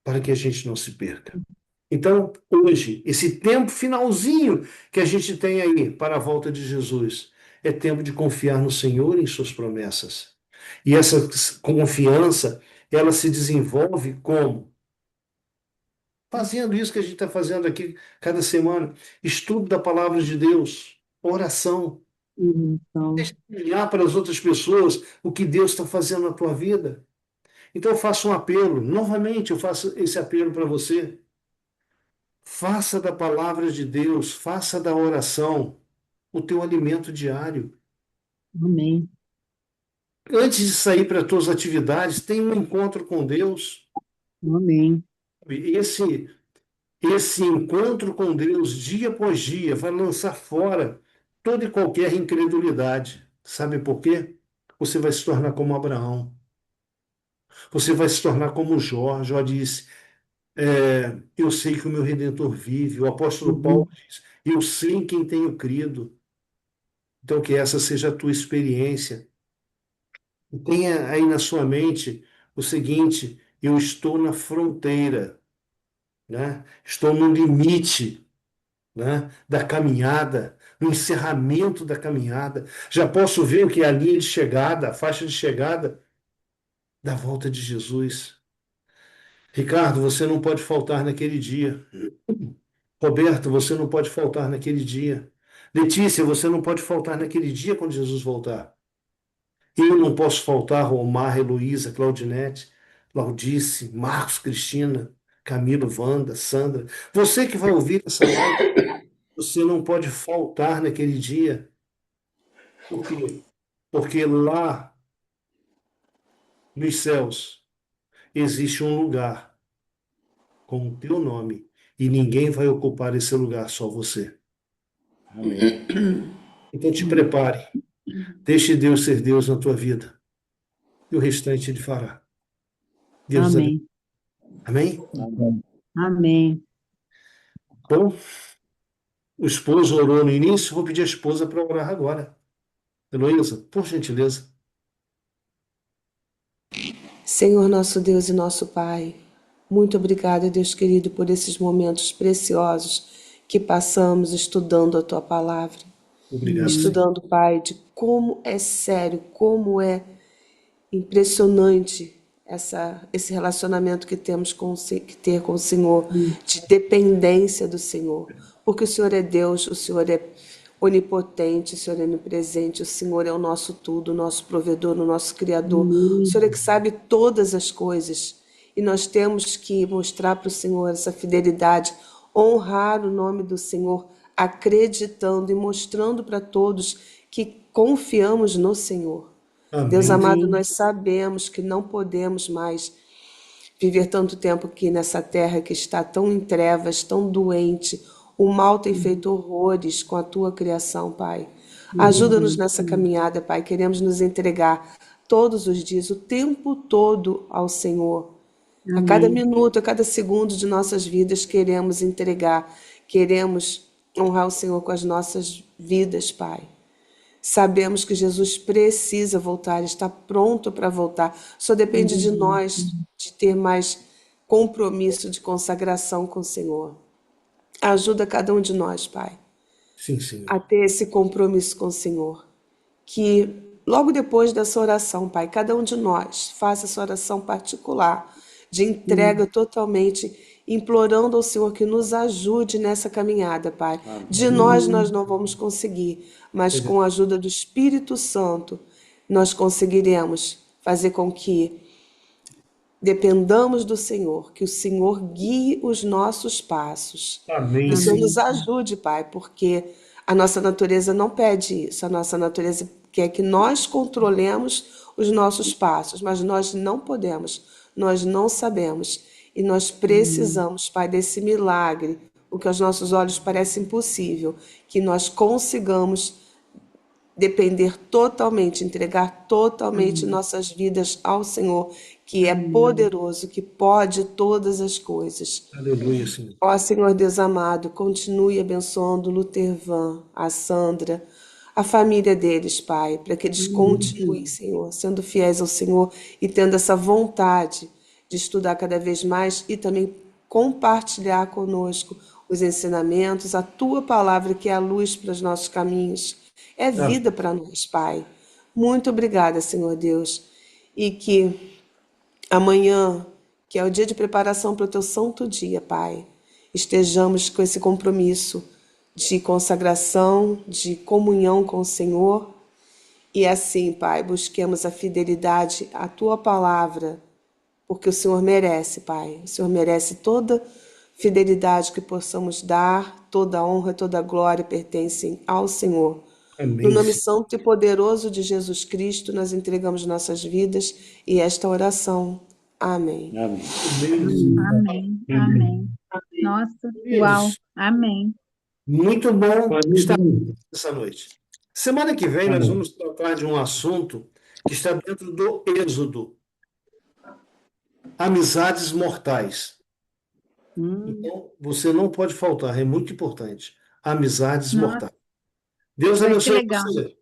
Para que a gente não se perca. Então, hoje, esse tempo finalzinho que a gente tem aí para a volta de Jesus, é tempo de confiar no Senhor e em suas promessas. E essa confiança, ela se desenvolve como? Fazendo isso que a gente está fazendo aqui cada semana. Estudo da palavra de Deus, oração. Então, Deixa eu olhar para as outras pessoas o que Deus está fazendo na tua vida. Então eu faço um apelo, novamente eu faço esse apelo para você. Faça da palavra de Deus, faça da oração o teu alimento diário. amém. Antes de sair para as tuas atividades, tenha um encontro com Deus. Amém. Esse encontro com Deus, dia após dia, vai lançar fora toda e qualquer incredulidade. Sabe por quê? Você vai se tornar como Abraão. Você vai se tornar como Jó. Jó disse, eu sei que o meu Redentor vive. O apóstolo Paulo diz, eu sei em quem tenho crido. Então, que essa seja a tua experiência. E tenha aí na sua mente o seguinte, eu estou na fronteira, né? Estou no limite, né, da caminhada, no encerramento da caminhada. Já posso ver o que é a linha de chegada, a faixa de chegada da volta de Jesus. Ricardo, você não pode faltar naquele dia. Roberto, você não pode faltar naquele dia. Letícia, você não pode faltar naquele dia quando Jesus voltar. Eu não posso faltar, Romar, Heloísa, Claudinete, Laudice, Marcos, Cristina, Camilo, Wanda, Sandra. Você que vai ouvir essa live, você não pode faltar naquele dia. Por quê? Porque lá nos céus existe um lugar com o teu nome e ninguém vai ocupar esse lugar, só você. Amém. Então te prepare. Deixe Deus ser Deus na tua vida. E o restante Ele fará. Deus abençoe. Amém. Amém? Amém. Então, o esposo orou no início, vou pedir a esposa para orar agora. Heloísa, por gentileza. Senhor nosso Deus e nosso Pai, muito obrigada, Deus querido, por esses momentos preciosos que passamos estudando a Tua palavra. Obrigado. Estudando, Pai, de como é sério, como é impressionante esse relacionamento que temos que ter com o Senhor, de dependência do Senhor. Porque o Senhor é Deus, o Senhor é onipotente, o Senhor é onipresente, o Senhor é o nosso tudo, o nosso provedor, o nosso Criador. O Senhor é que sabe todas as coisas. E nós temos que mostrar para o Senhor essa fidelidade, honrar o nome do Senhor, acreditando e mostrando para todos que confiamos no Senhor. Amém. Deus amado, nós sabemos que não podemos mais viver tanto tempo aqui nessa terra que está tão em trevas, tão doente. O mal tem feito horrores com a Tua criação, Pai. Ajuda-nos nessa caminhada, Pai. Queremos nos entregar todos os dias, o tempo todo ao Senhor. A cada Amém. minuto, a cada segundo de nossas vidas, queremos entregar, queremos honrar o Senhor com as nossas vidas, Pai. Sabemos que Jesus precisa voltar, está pronto para voltar. Só depende de nós de ter mais compromisso de consagração com o Senhor. Ajuda cada um de nós, Pai, Sim, Senhor. a ter esse compromisso com o Senhor. Que logo depois dessa oração, Pai, cada um de nós faça essa oração particular, de entrega totalmente, implorando ao Senhor que nos ajude nessa caminhada, Pai. De nós não vamos conseguir, mas com a ajuda do Espírito Santo, nós conseguiremos fazer com que dependamos do Senhor, que o Senhor guie os nossos passos. Amém. Que o Senhor nos ajude, Pai, porque a nossa natureza não pede isso. A nossa natureza quer que nós controlemos os nossos passos, mas nós não podemos, nós não sabemos. E nós precisamos, Pai, desse milagre, o que aos nossos olhos parece impossível, que nós consigamos depender totalmente, entregar totalmente nossas vidas ao Senhor, que é poderoso, que pode todas as coisas. Aleluia, Senhor. Ó Senhor Deus amado, continue abençoando o Lutervan, a Sandra, a família deles, Pai, para que eles continuem, Senhor, sendo fiéis ao Senhor e tendo essa vontade de estudar cada vez mais e também compartilhar conosco os ensinamentos, a Tua palavra que é a luz para os nossos caminhos, é vida para nós, Pai. Muito obrigada, Senhor Deus, e que amanhã, que é o dia de preparação para o Teu santo dia, Pai, estejamos com esse compromisso de consagração, de comunhão com o Senhor. E assim, Pai, busquemos a fidelidade à Tua palavra, porque o Senhor merece, Pai. O Senhor merece toda fidelidade que possamos dar, toda honra, toda glória pertencem ao Senhor. Amém. No nome santo e poderoso de Jesus Cristo, nós entregamos nossas vidas e esta oração. Amém. Amém. Amém. Amém. Nossa, uau. Amém. Muito bom estar aqui essa noite. Semana que vem nós vamos tratar de um assunto que está dentro do Êxodo. Amizades mortais. Então, você não pode faltar, é muito importante. Amizades Nossa, mortais. Deus vai ser abençoe legal. você.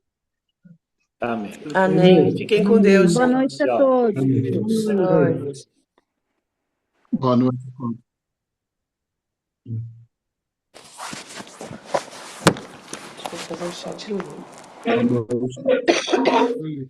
Amém. Amém. Fiquem com Deus. Boa noite a Tchau. todos. Boa noite. Boa noite. Deixa eu fazer um chat longo. Boa noite.